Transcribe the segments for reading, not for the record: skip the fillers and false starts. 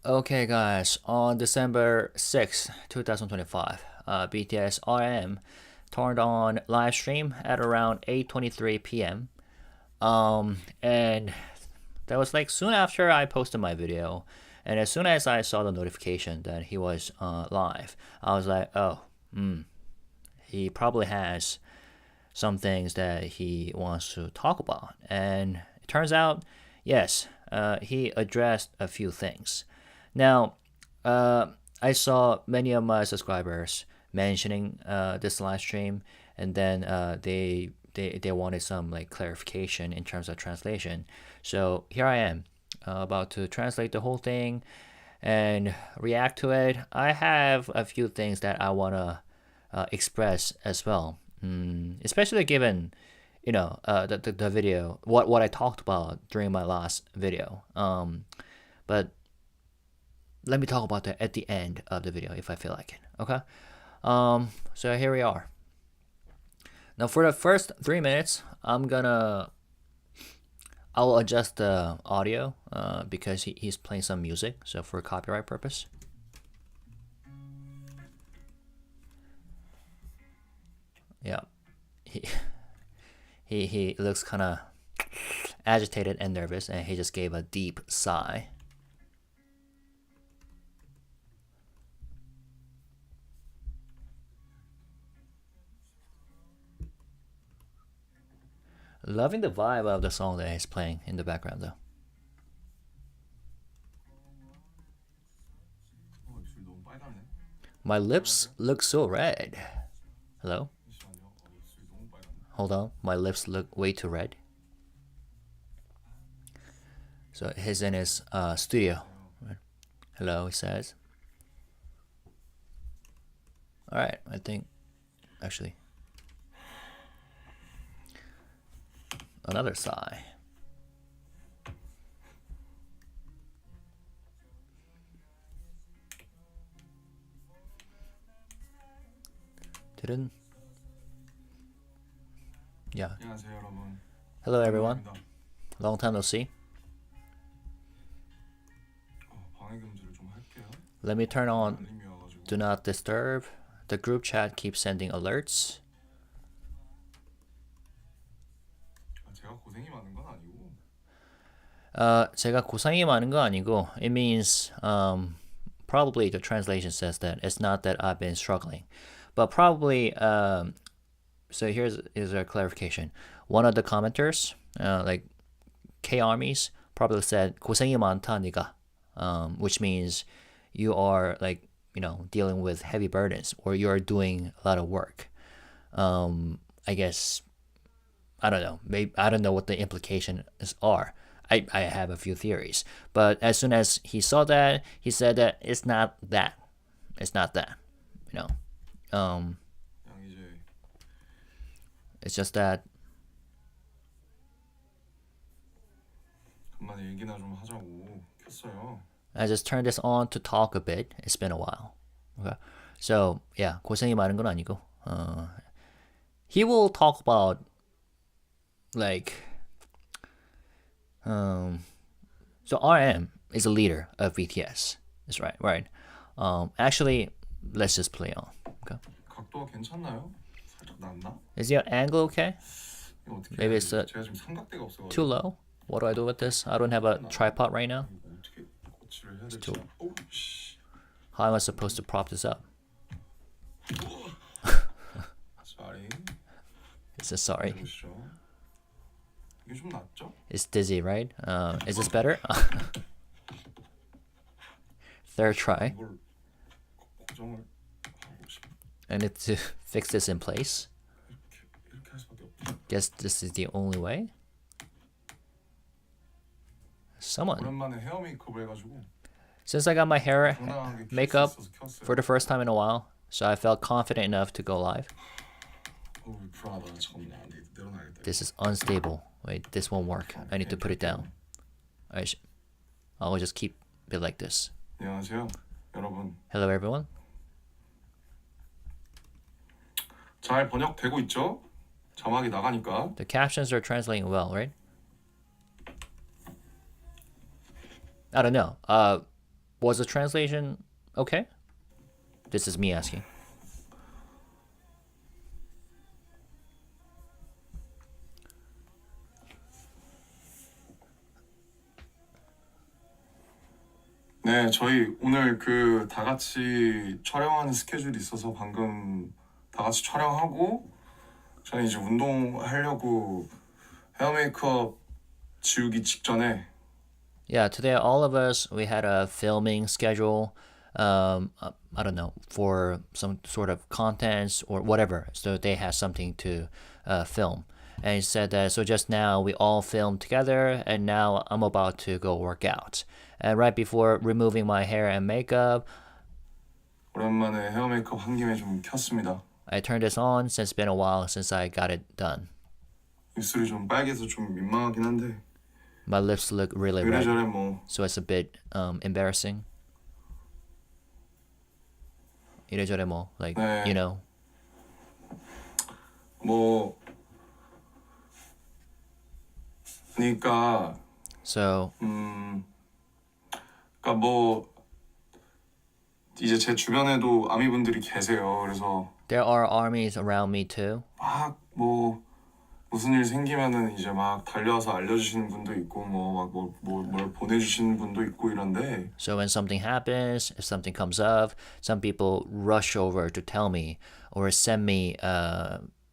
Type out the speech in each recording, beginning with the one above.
Okay, guys, on December 6th, 2025, BTS RM turned on live stream at around 8:23 p.m. And that was like soon after I posted my video. And as soon as I saw the notification that he was live, I was like, oh, he probably has some things that he wants to talk about. And it turns out, yes, he addressed a few things. Now, I saw many of my subscribers mentioning this live stream, and then they wanted some like clarification in terms of translation. So here I am, about to translate the whole thing and react to it. I have a few things that I wanna express as well, especially given the video, what I talked about during my last video. But let me talk about that at the end of the video if I feel like it. Okay. So here we are. Now for the first 3 minutes, I'll adjust the audio because he's playing some music, so for copyright purpose. Yeah, he he looks kind of agitated and nervous, and he just gave a deep sigh. Loving the vibe of the song that he's playing in the background, though. My lips look so red. Hello? Hold on, my lips look way too red. So he's in his studio. Hello, he says. Alright, I think, actually, another sigh. Didn't. Yeah. Hello, everyone. Long time no see. Let me turn on Do Not Disturb. The group chat keeps sending alerts. 제가 고생이 많은 거 아니고, it means probably the translation says that it's not that I've been struggling, but probably so here's a clarification. One of the commenters, like K Armies, probably said 고생이 많다 네가, which means you are like dealing with heavy burdens, or you are doing a lot of work. I guess I don't know. Maybe I don't know what the implications are. I have a few theories, but as soon as he saw that, he said that it's not that. It's not that. It's just that. I just turned this on to talk a bit. It's been a while. Okay. So yeah, 고생이 많은 건 아니고. He will talk about like so RM is a leader of BTS. That's right. Actually, let's just play on. Okay. 각도가 괜찮나요? 살짝 낮나? Is your angle okay? Maybe it's 제가 지금 삼각대가 없어가지고 too low. What do I do with this? I don't have a tripod right now. 어떻게 거치를 해야 될지. too- 어우 씨. How am I supposed to prop this up? Sorry. It's a sorry. 보시죠. 이게 좀 낫죠? It's dizzy, right? Is this better? Third try. 이걸 고정을 하고 싶. And it's to fix this in place. 이렇게 할 수밖에 없죠. Guess this is the only way. Someone. 오랜만에 헤어 메이크업을 해가지고 Since I got my hair 당당하게 켤수 makeup 있어서 켰어요. for the first time in a while, so I felt confident enough to go live. 어우 불안하다. 잠깐만 안 돼. 내려놔야겠다. This is unstable. Wait, this won't work. I need to put it down. I'll just keep it like this. 안녕하세요, 여러분. Hello, everyone. 잘 번역되고 있죠? 자막이 나가니까. The captions are translating well, right? I don't know. Was the translation okay? This is me asking. 네, 저희 오늘 그 다 같이 촬영하는 스케줄이 있어서 방금 다 같이 촬영하고 저는 이제 운동하려고 헤어 메이크업 지우기 직전에 Yeah, today all of us we had a filming schedule. I don't know, for some sort of contents or whatever. So they had something to film. And he said that so just now we all filmed together, and now I'm about to go work out. And right before removing my hair and makeup, 오랜만에 헤어 메이크업 한 김에 좀 켰습니다. I turned this on since it's been a while since I got it done. 입술이 좀 빨개서 좀 민망하긴 한데 My lips look really red, 이래저래 뭐 so it's a bit embarrassing. 이래저래 뭐, like, 네. you know. 뭐 그러니까 So, 그러니까 뭐 이제 제 주변에도 아미분들이 계세요. 그래서 there are armies around me too. 막 뭐 무슨 일 생기면은 이제 막 달려와서 알려주시는 분도 있고 뭐 막 뭘 보내주시는 분도 있고 이런데 So when something happens, if something comes up, some people rush over to tell me or send me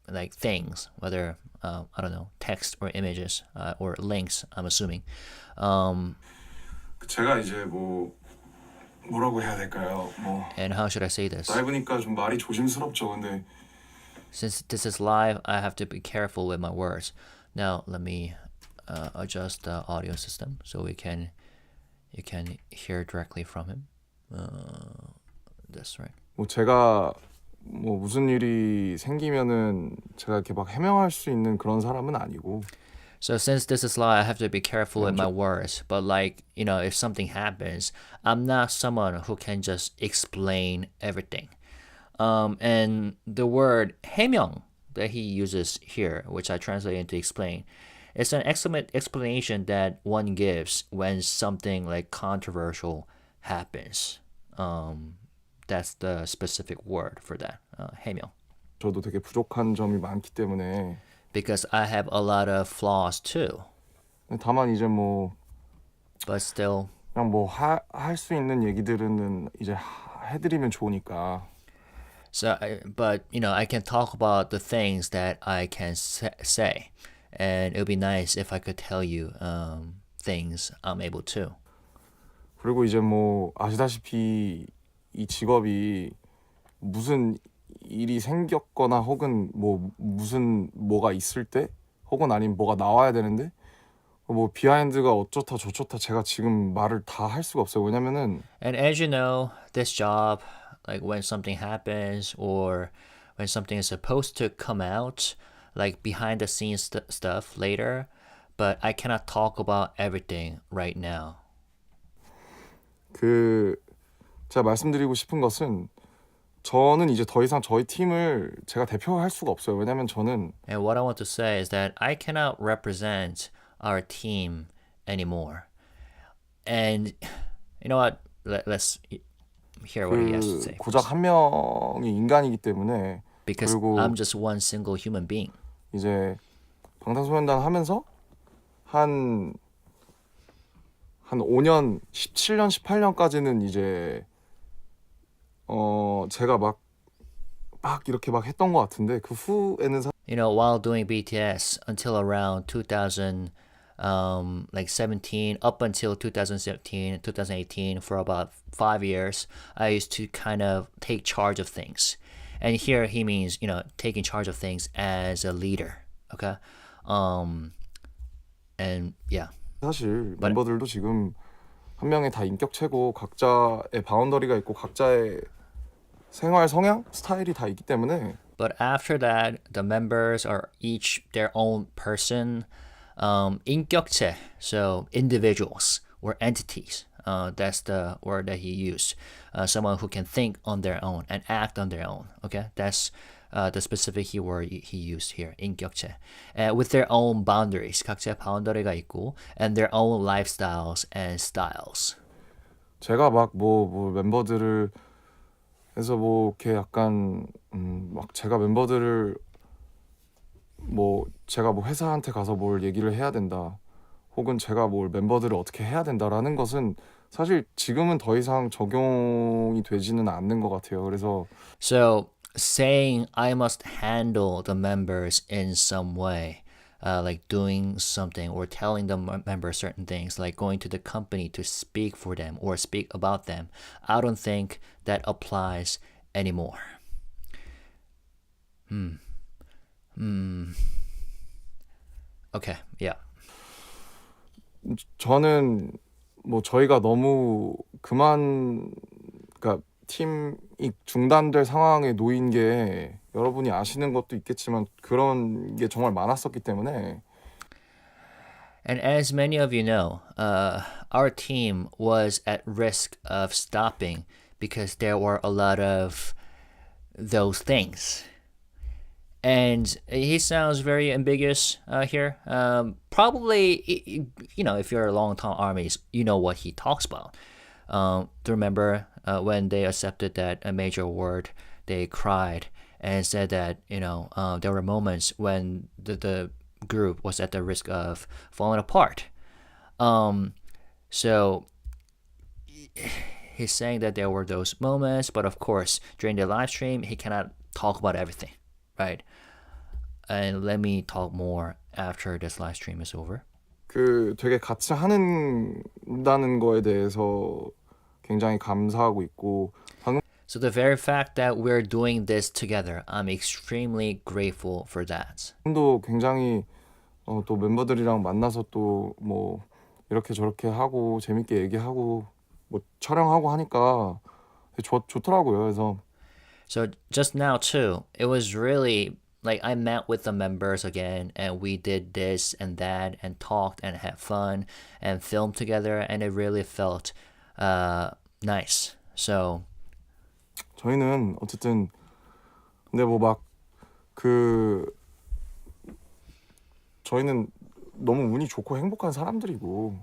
like things, whether I don't know, text or images or links. I'm assuming. 제가 이제 뭐라고 해야 될까요? 뭐 And how should I say this? 라이브니까 좀 말이 조심스럽죠. 근데 Since this is live, I have to be careful with my words. Now let me adjust the audio system so you can hear directly from him. That's right. 뭐 제가 뭐 무슨 일이 생기면은 제가 이렇게 막 해명할 수 있는 그런 사람은 아니고. So since this is live, I have to be careful with my words. But like, you know, if something happens, I'm not someone who can just explain everything. And the word 해명 that he uses here, which I translate into explain, it's an explanation that one gives when something like controversial happens. That's the specific word for that. 해명. 저도 되게 부족한 점이 많기 때문에. Because I have a lot of flaws too. 다만 이제 뭐 But still. 그냥 뭐 할 수 있는 얘기들은 이제 해드리면 좋으니까. So, but you know, I can talk about the things that I can say, and it would be nice if I could tell you things I'm able to. 그리고 이제 뭐 아시다시피 이 직업이 무슨 일이 생겼거나 혹은 뭐 무슨 뭐가 있을 때 혹은 아니면 뭐가 나와야 되는데 뭐 비하인드가 어쩌다 저쩌다 제가 지금 말을 다 할 수가 없어요. 왜냐면은 And as you know, this job, like when something happens or when something is supposed to come out, like behind the scenes stuff later, but I cannot talk about everything right now. 제가 말씀드리고 싶은 것은 저는 이제 더 이상 저희 팀을 제가 대표할 수가 없어요. 왜냐면 저는 And what I want to say is that I cannot represent our team anymore. And you know what? Let's hear what he has to say. 고작 한 명이 인간이기 때문에 Because 그리고 I'm just one single human being. 이제 방탄소년단 하면서 한 5년, 17년, 18년까지는 이제 제가 막 이렇게 막 했던 것 같은데 그 후에는 You know, while doing BTS until around 2000 like 17 up until 2017, 2018 for about 5 years, I used to kind of take charge of things. And here he means, you know, taking charge of things as a leader. Okay? And yeah. 사실 멤버들도 지금 한 명의 다 인격체고 각자의 바운더리가 있고 각자의 생활 성향, 스타일이 다 있기 때문에 But after that, the members are each their own person. 인격체, so individuals or entities. That's the word that he used. Someone who can think on their own and act on their own. Okay, that's the specific keyword he used here. 인격체, with their own boundaries. 각자의 바운더리가 있고, and their own lifestyles and styles. 제가 막 뭐 멤버들을 해서 뭐 이렇게 약간 막 제가 멤버들을 뭐 제가 뭐 회사한테 가서 뭘 얘기를 해야 된다. 혹은 제가 뭘 멤버들을 어떻게 해야 된다라는 것은 사실 지금은 더 이상 적용이 되지는 않는 것 같아요. 그래서 So saying I must handle the members in some way, like doing something or telling the members certain things, like going to the company to speak for them or speak about them, I don't think that applies anymore. Okay, yeah. 저는 뭐 저희가 너무 그러니까 팀이 중단될 상황에 놓인 게 여러분이 아시는 것도 있겠지만 그런 게 정말 많았었기 때문에 And as many of you know, our team was at risk of stopping because there were a lot of those things. And he sounds very ambiguous here. Probably, if you're a long-time armies, you know what he talks about. Do you remember when they accepted that a major award, they cried and said that there were moments when the group was at the risk of falling apart. So he's saying that there were those moments, but of course during the live stream he cannot talk about everything, right? And let me talk more after this live stream is over. 그 되게 같이 한다는 거에 대해서 굉장히 감사하고 있고 방금 So the very fact that we're doing this together, I'm extremely grateful for that. 도 굉장히 또 멤버들이랑 만나서 또 뭐 이렇게 저렇게 하고 재밌게 얘기하고 뭐 촬영하고 하니까 좋더라고요. 그래서 So just now too, it was really like I met with the members again and we did this and that and talked and had fun and filmed together and it really felt nice. So 저희는 어쨌든 근데 뭐 막 그 저희는 너무 운이 좋고 행복한 사람들이고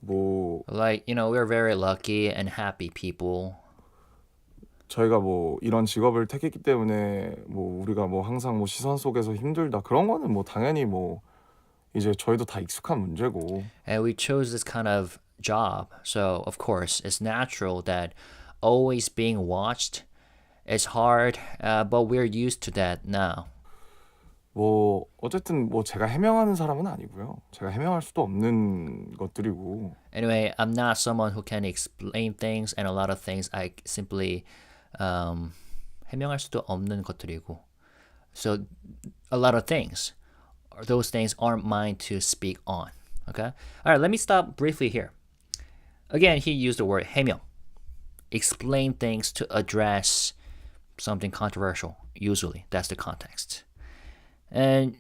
뭐 like, we're very lucky and happy people. 저희가 뭐 이런 직업을 택했기 때문에 뭐 우리가 뭐 항상 뭐 시선 속에서 힘들다 그런 거는 뭐 당연히 뭐 이제 저희도 다 익숙한 문제고 And we chose this kind of job. So, of course, it's natural that always being watched is hard, but we're used to that now. 뭐 어쨌든 뭐 제가 해명하는 사람은 아니고요. 제가 해명할 수도 없는 것들이고 Anyway, I'm not someone who can explain things, and a lot of things I simply 해명할 수도 없는 것들이고. So, a lot of things, those things aren't mine to speak on. Okay? All right, let me stop briefly here. Again, he used the word 해명. Explain things to address something controversial. Usually, that's the context. And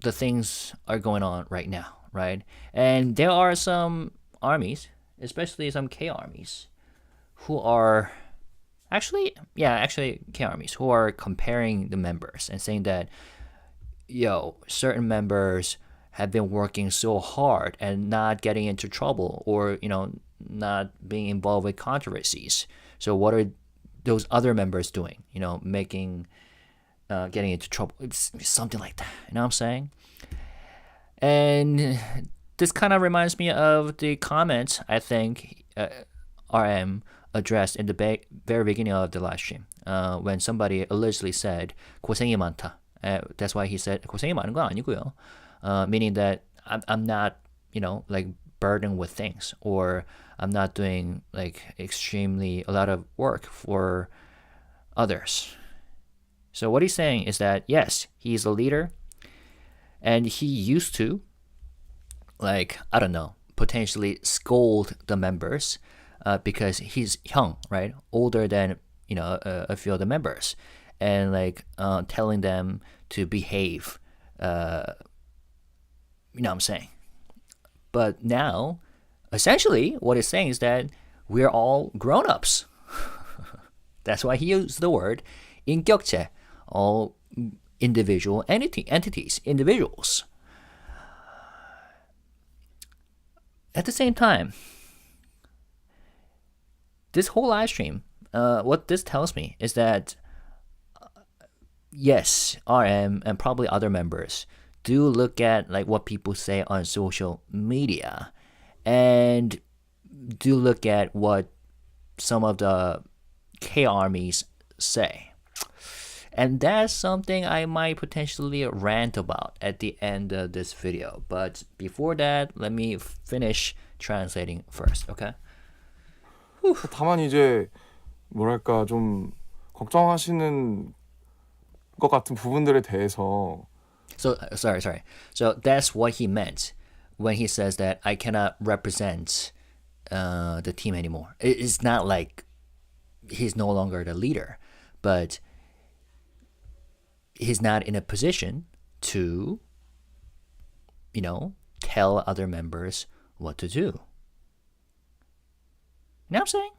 the things are going on right now, right? And there are some armies, especially some K armies, who are actually K armies who are comparing the members and saying that, certain members have been working so hard and not getting into trouble or, not being involved with controversies. So what are those other members doing? Getting into trouble. It's something like that. You know what I'm saying? And this kind of reminds me of the comment I think RM addressed in the very beginning of the live stream when somebody allegedly said 고생이 많다. That's why he said 고생이 많은 건 아니고요. Meaning that I'm not, like burdened with things or I'm not doing like extremely a lot of work for others. So what he's saying is that yes, he's a leader and he used to potentially scold the members because he's young, right? Older than, a few of the members and telling them to behave, you know what I'm saying? But now, essentially, what he's saying is that we're all grown-ups. That's why he used the word 인격체, all individual entities, individuals. At the same time, this whole live stream, what this tells me is that yes, RM and probably other members do look at like what people say on social media and do look at what some of the K armies say. And that's something I might potentially rant about at the end of this video. But before that, let me finish translating first, okay? 다만 이제 뭐랄까 좀 걱정하시는 것 같은 부분들에 대해서 So, sorry. So that's what he meant when he says that I cannot represent the team anymore. It's not like he's no longer the leader, but he's not in a position to, tell other members what to do. You know what I'm saying?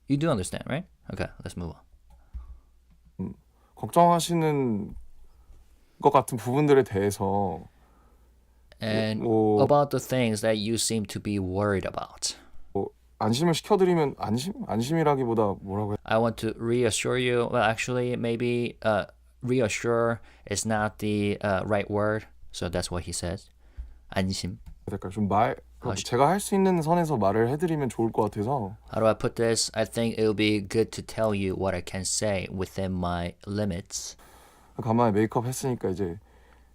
You do understand, right? Okay, let's move on. 걱정하시는 것 같은 부분들에 대해서 And 뭐, about the things that you seem to be worried about. 안심을 시켜드리면 안심이라기보다 뭐라고 해야 I want to reassure you. Well, actually, maybe reassure is not the right word. So that's what he says. 안심. 될까? 제가 할 수 있는 선에서 말을 해드리면 좋을 것 같아서. How do I put this? I think it will be good to tell you what I can say within my limits. 간만에 메이크업 했으니까 이제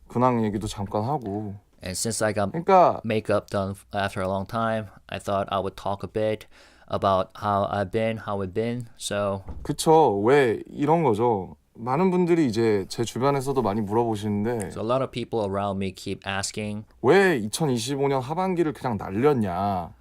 근황 얘기도 잠깐 하고. And since I got 그러니까 makeup done after a long time, I thought I would talk a bit about how I've been, how we've been. So 그쵸. 왜 이런 거죠. 많은 분들이 이제 제 주변에서도 많이 물어보시는데 a lot of people around me keep asking, 왜 2025년 하반기를 그냥 날렸냐.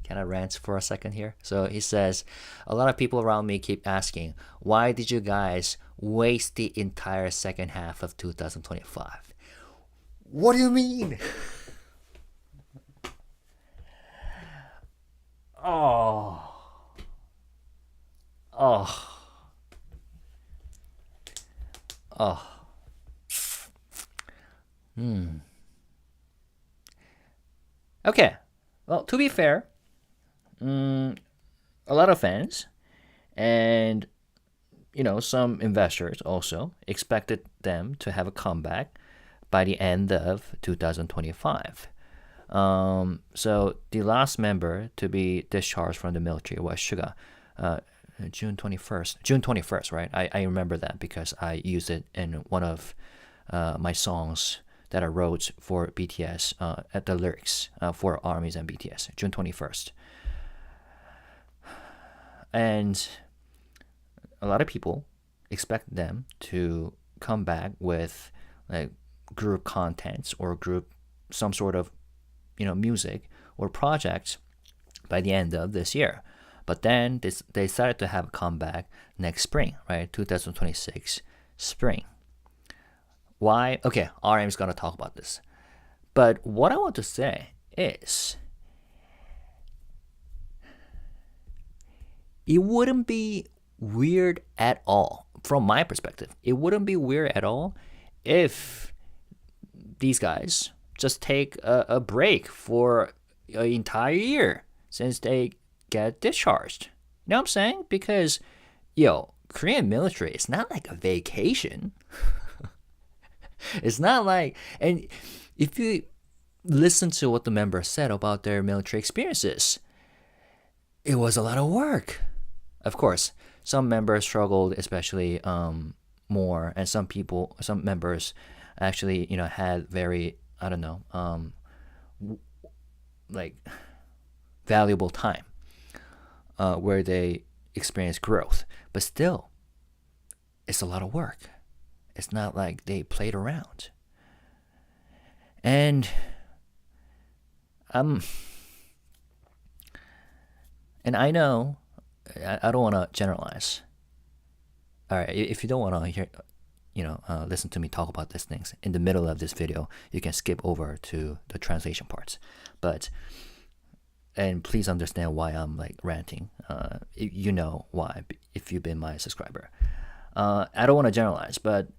Can I rant for a second here? So he says, a lot of people around me keep asking, why did you guys waste the entire second half of 2025? What do you mean? Oh. Okay. Well, to be fair, a lot of fans and some investors also expected them to have a comeback by the end of 2025. So the last member to be discharged from the military was Suga, June 21st, right? I remember that because I used it in one of my songs that I wrote for BTS at the lyrics for ARMYs and BTS, June 21st. And a lot of people expect them to come back with like group contents or group some sort of music or project by the end of this year. But then they decided to have a comeback next spring, right? 2026 spring. Why? Okay, RM is going to talk about this. But what I want to say is it wouldn't be weird at all, from my perspective. It wouldn't be weird at all if these guys just take a break for an entire year since they get discharged. You know what I'm saying? Because, Korean military is not like a vacation. It's not like, and if you listen to what the members said about their military experiences, it was a lot of work. Of course, some members struggled especially more, and some members actually, had very, like valuable time where they experienced growth. But still, it's a lot of work. It's not like they played around. And I know I don't want to generalize. All right, if you don't want to hear, listen to me talk about these things in the middle of this video, you can skip over to the translation parts. And please understand why I'm like ranting. You know why if you've been my subscriber. I don't want to generalize, but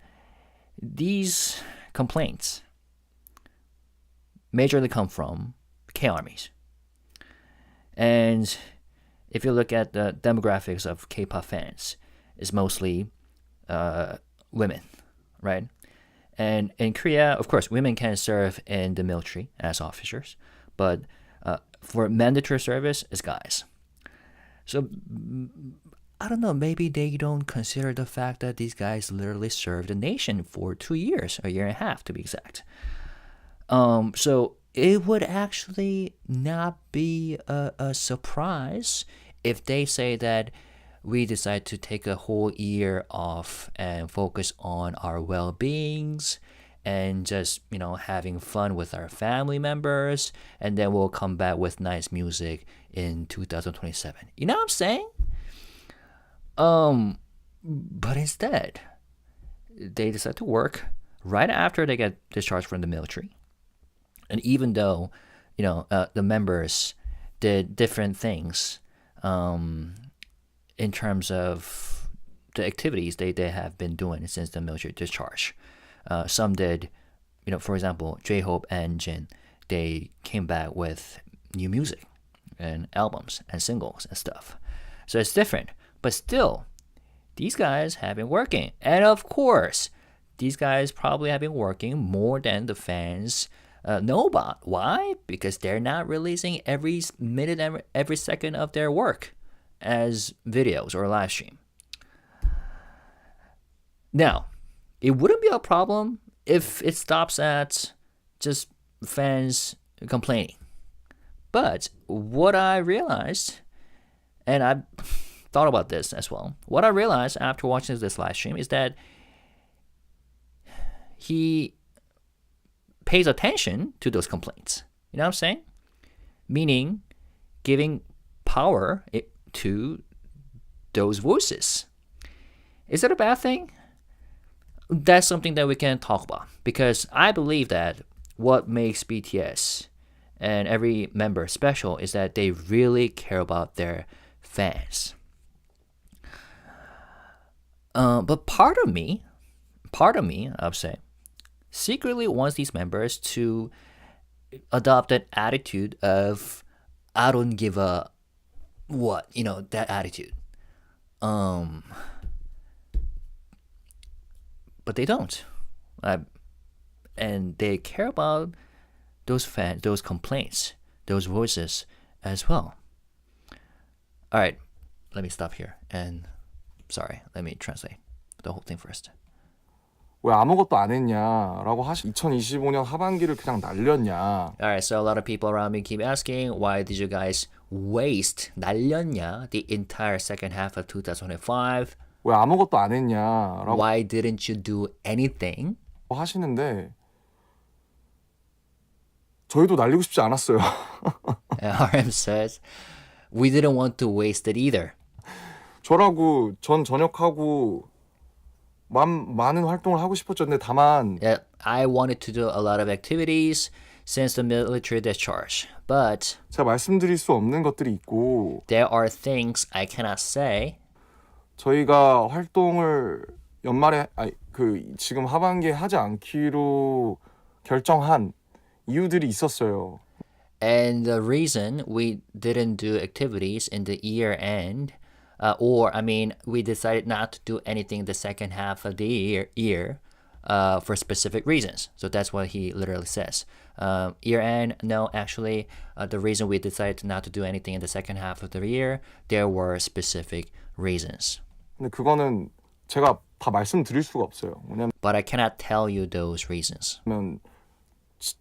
these complaints majorly come from K armies. And if you look at the demographics of K-pop fans, it's mostly women, right? And in Korea, of course, women can serve in the military as officers, but for mandatory service, it's guys. So I don't know, maybe they don't consider the fact that these guys literally served the nation for 2 years, a year and a half to be exact. So it would actually not be a surprise if they say that we decide to take a whole year off and focus on our well-beings and just, having fun with our family members, and then we'll come back with nice music in 2027. You know what I'm saying? But instead, they decide to work right after they get discharged from the military. And even though, the members did different things in terms of the activities they have been doing since the military discharge. Some did, for example, J-Hope and Jin, they came back with new music and albums and singles and stuff. So it's different. But still, these guys have been working. And of course, these guys probably have been working more than the fans know about. Why? Because they're not releasing every minute, every second of their work as videos or live stream. Now, it wouldn't be a problem if it stops at just fans complaining. But what I realized, and I thought about this as well, what I realized after watching this live stream is that he pays attention to those complaints. You know what I'm saying? Meaning giving power to those voices. Is that a bad thing? That's something that we can talk about, because I believe that what makes BTS and every member special is that they really care about their fans. But part of me, I would say, secretly wants these members to adopt that attitude of I don't give a what, that attitude. But they don't. And they care about those fans, those complaints, those voices as well. All right, let me stop here. And sorry, let me translate the whole thing first. 왜 아무것도 안 했냐라고 2025년 하반기를 그냥 날렸냐. Alright, so a lot of people around me keep asking, why did you guys waste, 날렸냐, the entire second half of 2025? 왜 아무것도 안 했냐라고 Why didn't you do anything? 하시는데 저희도 날리고 싶지 않았어요. RM says, we didn't want to waste it either. 저라고 전 전역하고 많은 활동을 하고 싶었는데 다만 Yeah, I wanted to do a lot of activities since the military discharge, but 제가 말씀드릴 수 없는 것들이 있고 there are things I cannot say. 저희가 활동을 연말에 지금 하반기에 하지 않기로 결정한 이유들이 있었어요. And the reason we didn't do activities in the year end, we decided not to do anything the second half of the year for specific reasons. So that's what he literally says. Year end, no, actually, the reason we decided not to do anything in the second half of the year, there were specific reasons. 근데 그거는 제가 다 말씀드릴 수가 없어요. 왜냐면 But I cannot tell you those reasons.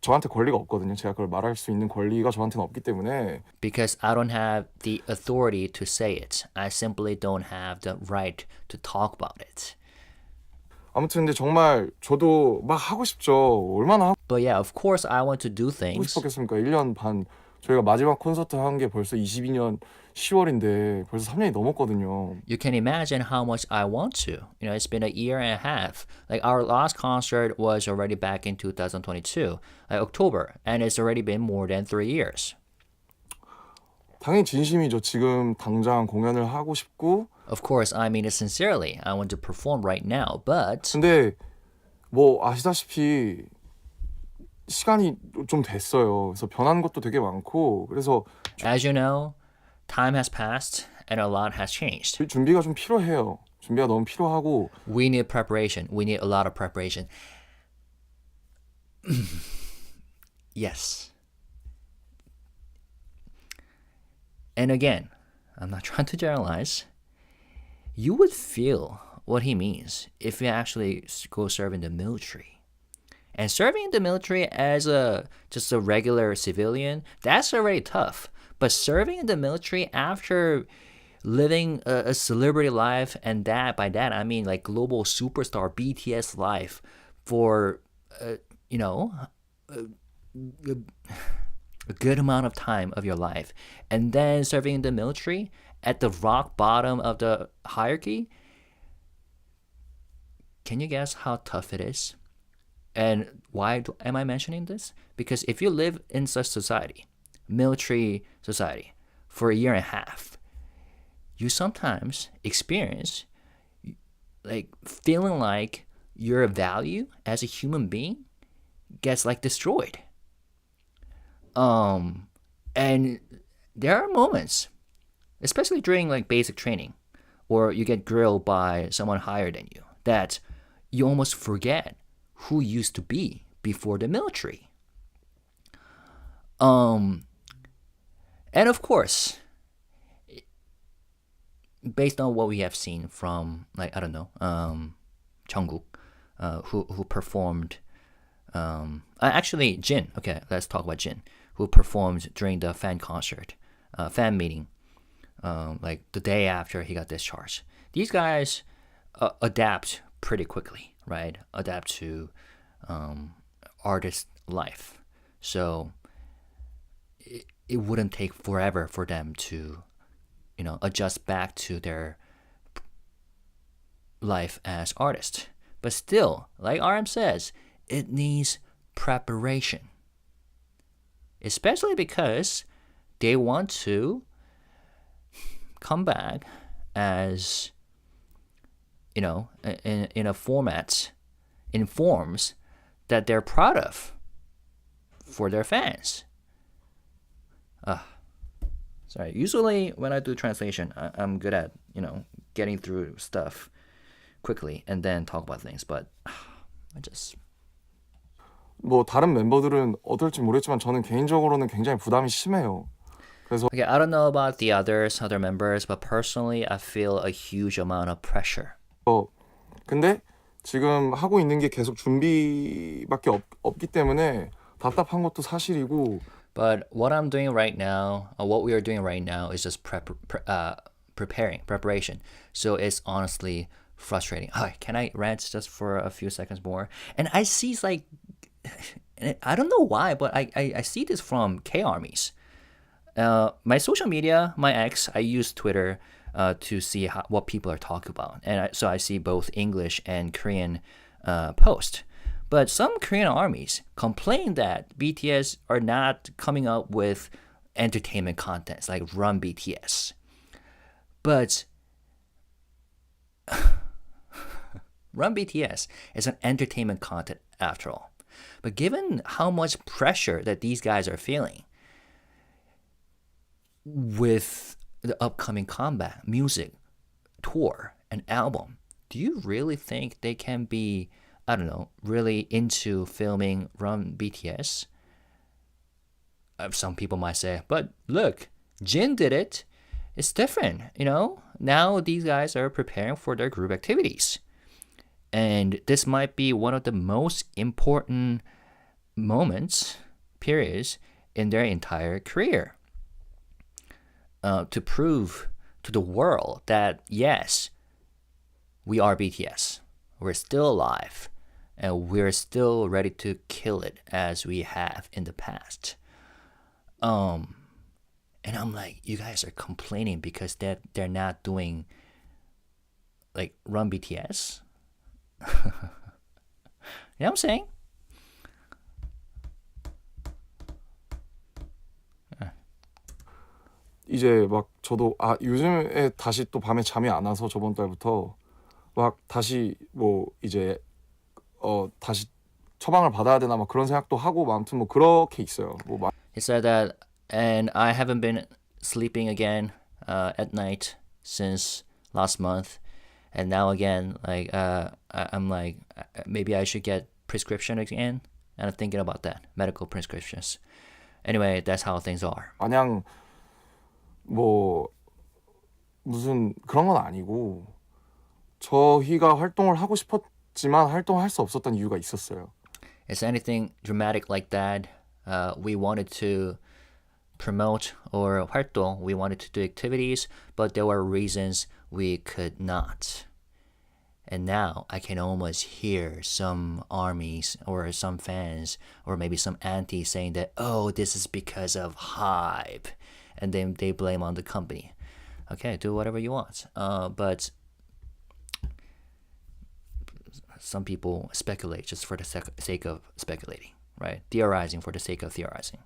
저한테 권리가 없거든요. 제가 그걸 말할 수 있는 권리가 저한테는 없기 때문에. Because I don't have the authority to say it. I simply don't have the right to talk about it. 아무튼 근데 정말 저도 막 하고 싶죠. 얼마나 But yeah, of course I want to do 하고 things. 싶었겠습니까? 1년 반. 저희가 마지막 콘서트 한 게 벌써 22년 10월인데 벌써 3년이 넘었거든요. You can imagine how much I want to. It's been a year and a half. Like our last concert was already back in 2022, like October, and it's already been more than 3 years. 당연히 진심이죠. 지금 당장 공연을 하고 싶고. Of course, I mean it sincerely. I want to perform right now, but 근데 뭐 아시다시피 시간이 좀 됐어요. 그래서 변한 것도 되게 많고 그래서 as you know, time has passed and a lot has changed. 준비가 좀 필요해요. 준비가 너무 필요하고 We need preparation. We need a lot of preparation. Yes. And again, I'm not trying to generalize. You would feel what he means if you actually go serve in the military. And serving in the military as just a regular civilian, that's already tough. But serving in the military after living a celebrity life, and by that I mean like global superstar BTS life for a good amount of time of your life, and then serving in the military at the rock bottom of the hierarchy. Can you guess how tough it is? And why am I mentioning this? Because if you live in such society, military society, for a year and a half, you sometimes experience like feeling like your value as a human being gets like destroyed. And there are moments, especially during like basic training, or you get grilled by someone higher than you, that you almost forget who you used to be before the military. And of course, based on what we have seen from like I don't know, Jungkook, who performed. Actually, Jin. Okay, let's talk about Jin, who performed during the fan concert, fan meeting, like the day after he got discharged. These guys adapt pretty quickly, right? Adapt to artist life. So it wouldn't take forever for them to, adjust back to their life as artists. But still, like RM says, it needs preparation. Especially because they want to come back as, in a format, in forms that they're proud of for their fans. Sorry. Usually when I do translation, I'm good at, getting through stuff quickly and then talk about things. But I just... 뭐 다른 멤버들은 어떨지 모르겠지만 저는 개인적으로는 굉장히 부담이 심해요. 그래서 Okay, I don't know about the other members, but personally, I feel a huge amount of pressure. 근데 지금 하고 있는 게 계속 준비밖에 없기 때문에 답답한 것도 사실이고. But what I'm doing right now, what we are doing right now, is just preparation. So it's honestly frustrating. Can I rant just for a few seconds more? And I see like, I don't know why, but I see this from K-armies. My social media, my ex, I use Twitter to see what people are talking about. And so I see both English and Korean posts. But some Korean armies complain that BTS are not coming up with entertainment contents like Run BTS. But Run BTS is an entertainment content after all. But given how much pressure that these guys are feeling with the upcoming comeback, music, tour, and album, do you really think they can be, I don't know, really into filming Run BTS? Some people might say, but look, Jin did it. It's different, Now these guys are preparing for their group activities. And this might be one of the most important periods in their entire career. To prove to the world that, yes, we are BTS. We're still alive. And we're still ready to kill it as we have in the past. And I'm like, you guys are complaining because they're not doing like Run BTS? You know what I'm saying? 이제 막 저도 요즘에 다시 또 밤에 잠이 안 와서 저번 달부터 막 다시 뭐 이제 다시 처방을 받아야 되나 막 그런 생각도 하고 아무튼 뭐 그렇게 있어요. He said that, and I haven't been sleeping again at night since last month, and now again, like I'm like maybe I should get prescription again, and I'm thinking about that, medical prescriptions. Anyway, that's how things are. 마냥 뭐 무슨 그런 건 아니고 저희가 활동을 하고 싶었지만 활동할 수 없었던 이유가 있었어요. Is anything dramatic like that? We wanted to promote or 활동, we wanted to do activities, but there were reasons we could not. And now I can almost hear some armies or some fans or maybe some antis saying that, oh, this is because of hype. And then they blame on the company. Okay, do whatever you want. But some people speculate just for the sake of speculating, right? Theorizing for the sake of theorizing.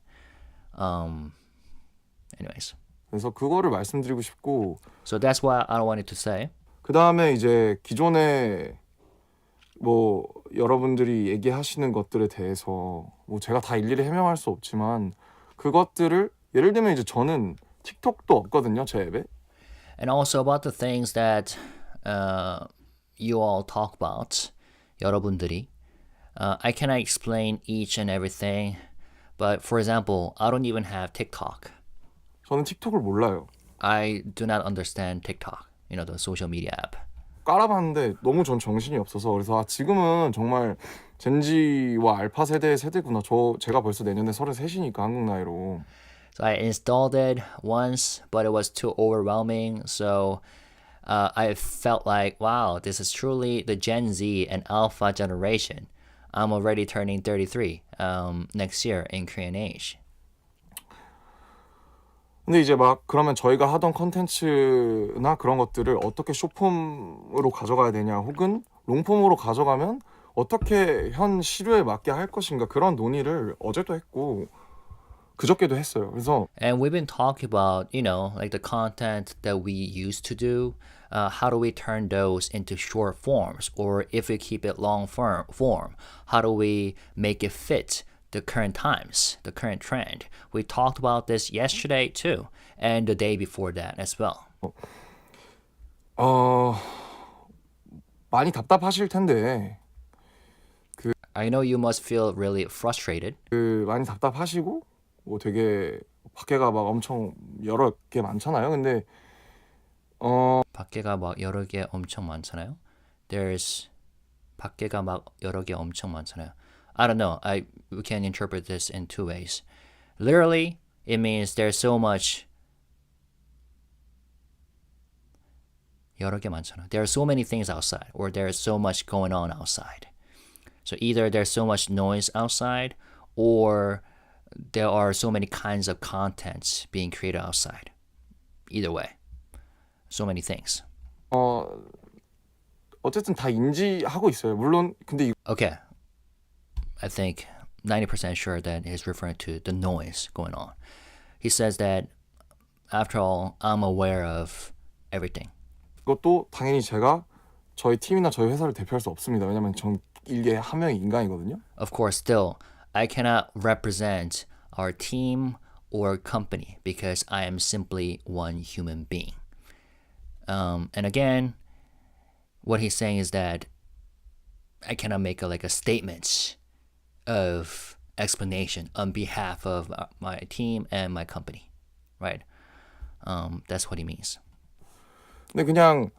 Anyways. 그래서 그거를 말씀드리고 싶고 So that's what I wanted to say. 그 다음에 이제 기존에 뭐 여러분들이 얘기하시는 것들에 대해서 뭐 제가 다 일일이 해명할 수 없지만 그것들을 예를 들면 이제 저는 틱톡도 없거든요, 제 앱에. And also about the things that you all talk about, 여러분들이. I cannot explain each and everything, but for example, I don't even have TikTok. 저는 틱톡을 몰라요. I do not understand TikTok, the social media app. 깔아봤는데 너무 전 정신이 없어서 그래서 지금은 정말 젠지와 알파 세대구나. 제가 벌써 내년에 33이니까 한국 나이로. So I installed it once, but it was too overwhelming. So I felt like, wow, this is truly the Gen Z and Alpha generation. I'm already turning 33 next year in Korean age. 근데 이제 막 그러면 저희가 하던 컨텐츠나 그런 것들을 어떻게 숏폼으로 가져가야 되냐 혹은 롱폼으로 가져가면 어떻게 현 시류에 맞게 할 것인가 그런 논의를 어제도 했고 그저께도 했어요. 그래서 And we've been talking about, like the content that we used to do. How do we turn those into short forms? Or if we keep it long form, how do we make it fit the current times, the current trend? We talked about this yesterday too, and the day before that as well. 많이 답답하실 텐데 I know you must feel really frustrated. 많이 답답하시고 뭐 되게 밖에가 막 엄청 여러 개 많잖아요. 근데 밖에가 막 여러 개 엄청 많잖아요. 밖에가 막 여러 개 엄청 많잖아요. I don't know. We can interpret this in two ways. Literally, it means there's so much. 여러 개 많잖아. There are so many things outside, or there's so much going on outside. So either there's so much noise outside, or there are so many kinds of contents being created outside. Either way, so many things. 어쨌든 다 인지하고 있어요. 물론 근데 Okay, I think 90% sure that he's referring to the noise going on. He says that, after all, I'm aware of everything. 그것도 당연히 제가 저희 팀이나 저희 회사를 대표할 수 없습니다. 왜냐면 전 일개 한 명의 인간이거든요. Of course, still, I cannot represent our team or company because I am simply one human being. And again, what he's saying is that I cannot make a statement of explanation on behalf of my team and my company, right? That's what he means. 근데 그러니까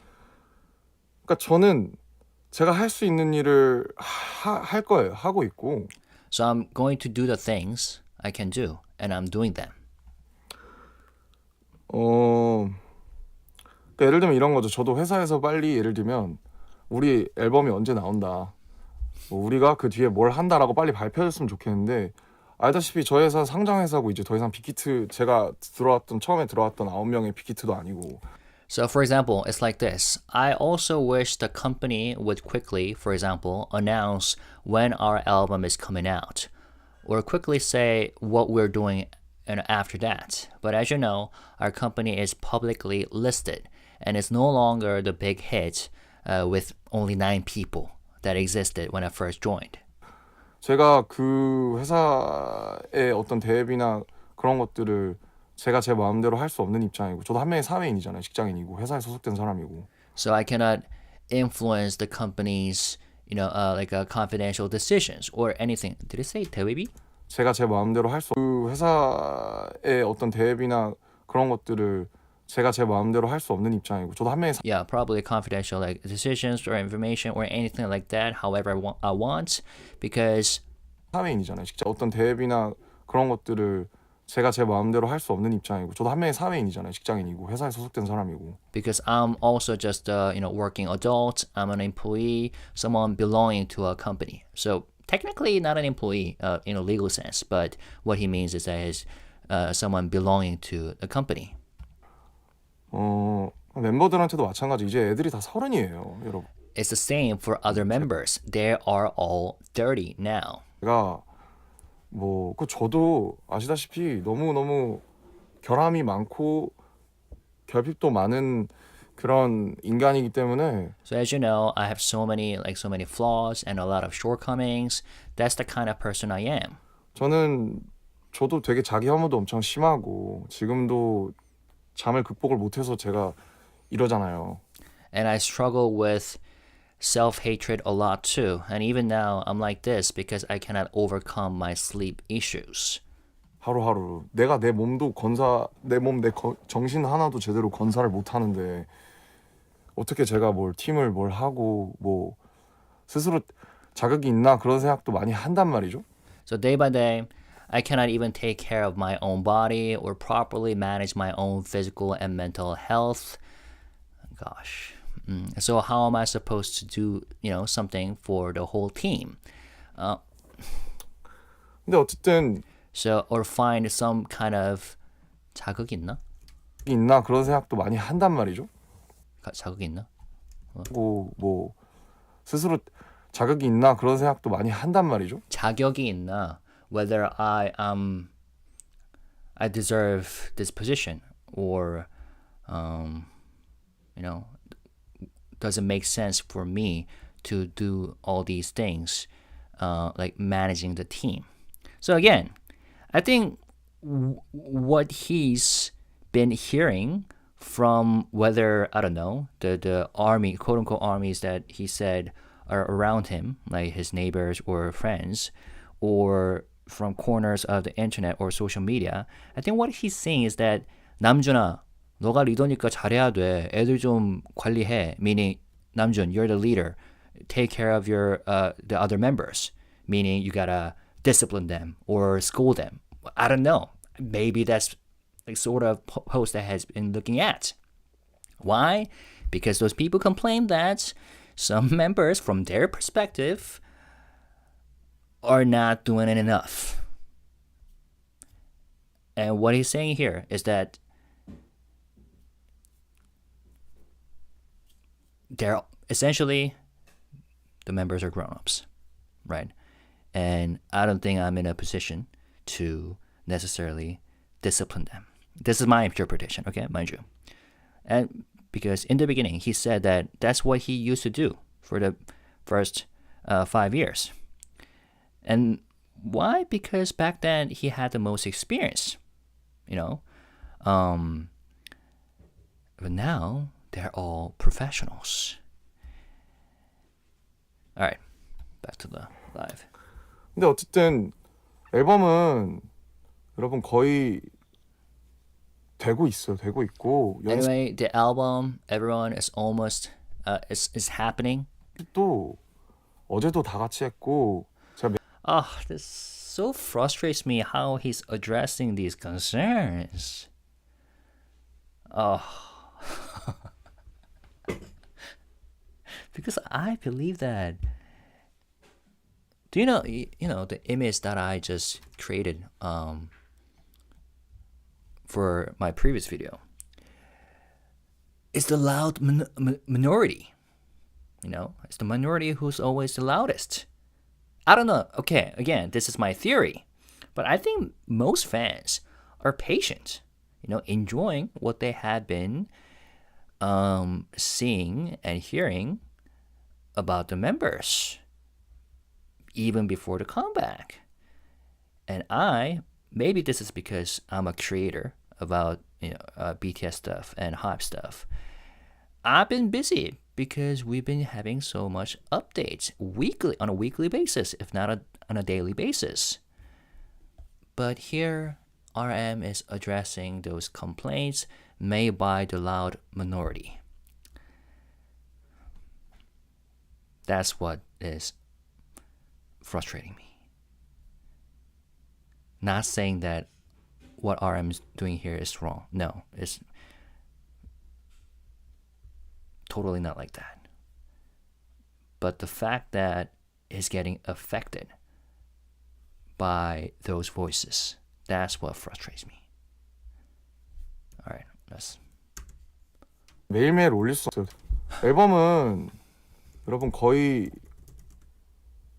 저는 제가 할 수 있는 일을 할 거예요. 하고 있고. So I'm going to do the things I can do, and I'm doing them. 그러니까 예를 들면 이런 거죠. 저도 회사에서 빨리 예를 들면 우리 앨범이 언제 나온다. 뭐 우리가 그 뒤에 뭘 한다라고 빨리 발표했으면 좋겠는데 알다시피 저희 회사 상장회사고 이제 더 이상 빅히트 제가 처음에 들어왔던 9명의 빅히트도 아니고. So for example, it's like this. I also wish the company would quickly, for example, announce when our album is coming out, or quickly say what we're doing after that. But as you know, our company is publicly listed, and it's no longer the big hit with only 9 people that existed when I first joined. 제가 그 회사의 어떤 대회비나 그런 것들을 제가 제 마음대로 할 수 없는 입장이고 저도 한 명의 사회인이잖아요. 직장인이고 회사에 소속된 사람이고. So I cannot influence the company's, confidential decisions or anything. Did it say 대외비? 제가 제 마음대로 할 수 그 회사의 어떤 대회비나 그런 것들을 제가 제 마음대로 할 수 없는 입장이고 저도 한 명의 Yeah, probably confidential like decisions or information or anything like that. However I want, because 사회인이잖아요. 직장 어떤 대회비나 그런 것들을 제가 제 마음대로 할 수 없는 입장이고 저도 한 명의 사회인이잖아요. 직장인이고 회사에 소속된 사람이고. I'm also just a working adult. I'm an employee, someone belonging to a company. So technically not an employee in a legal sense, but what he means is that he's someone belonging to a company. 멤버들한테도 마찬가지. 이제 애들이 다 30이에요, 여러분. It's the same for other members. They are all 30 now. 제가 저도 아시다시피 너무 결함이 많고 결핍도 많은 그런 인간이기 때문에. So as you know, I have so many flaws and a lot of shortcomings. That's the kind of person I am. 저도 되게 자기 혐오도 엄청 심하고 지금도 잠을 극복을 못해서 제가 이러잖아요. And I struggle with self-hatred a lot too. And even now, I'm like this because I cannot overcome my sleep issues. 하루하루 내가 내 몸도 정신 하나도 제대로 건사를 못 하는데 어떻게 제가 팀을 하고 스스로 자격이 있나 그런 생각도 많이 한단 말이죠. So day by day, I cannot even take care of my own body or properly manage my own physical and mental health. Gosh. So how am I supposed to do, something for the whole team? 근데 어쨌든 or find some kind of 자극이 있나 그런 생각도 많이 한단 말이죠. 자극이 있나? 스스로 자격이 있나 그런 생각도 많이 한단 말이죠. 자격이 있나? Whether I deserve this position or does it make sense for me to do all these things, like managing the team? So again, I think what he's been hearing from whether, I don't know, the army, quote unquote armies that he said are around him, like his neighbors or friends, or from corners of the internet or social media, I think what he's saying is that 남준아, 너가 리더니까 잘해야 돼. 애들 좀 관리해. Meaning, 남준, you're the leader. Take care of the other members. Meaning, you gotta discipline them or scold them. I don't know. Maybe that's like sort of post that has been looking at. Why? Because those people complain that some members, from their perspective, are not doing it enough. And what he's saying here is that they're essentially, the members are grown-ups, right? And I don't think I'm in a position to necessarily discipline them. This is my interpretation, okay, mind you. And because in the beginning, he said that that's what he used to do for the first 5 years. And why? Because back then he had the most experience, But now they're all professionals. All right, back to the live. 근데 어쨌든 앨범은 여러분 거의 되고 있고 Anyway, the album, everyone is almost is happening. 또 어제도 다 같이 했고 This so frustrates me how he's addressing these concerns. Because I believe that. Do you know the image that I just created for my previous video? It's the loud minority. It's the minority who's always the loudest. I don't know. Okay, again, this is my theory. But I think most fans are patient, enjoying what they have been seeing and hearing about the members, even before the comeback. And maybe this is because I'm a creator about BTS stuff and hype stuff. I've been busy because we've been having so much updates on a weekly basis, if not on a daily basis. But here, RM is addressing those complaints made by the loud minority. That's what is frustrating me. Not saying that what RM is doing here is wrong. No, it's totally not like that. But the fact that it's getting affected by those voices, that's what frustrates me. All right, let's. 매일매일 올릴 수 없어요. 앨범은 여러분 거의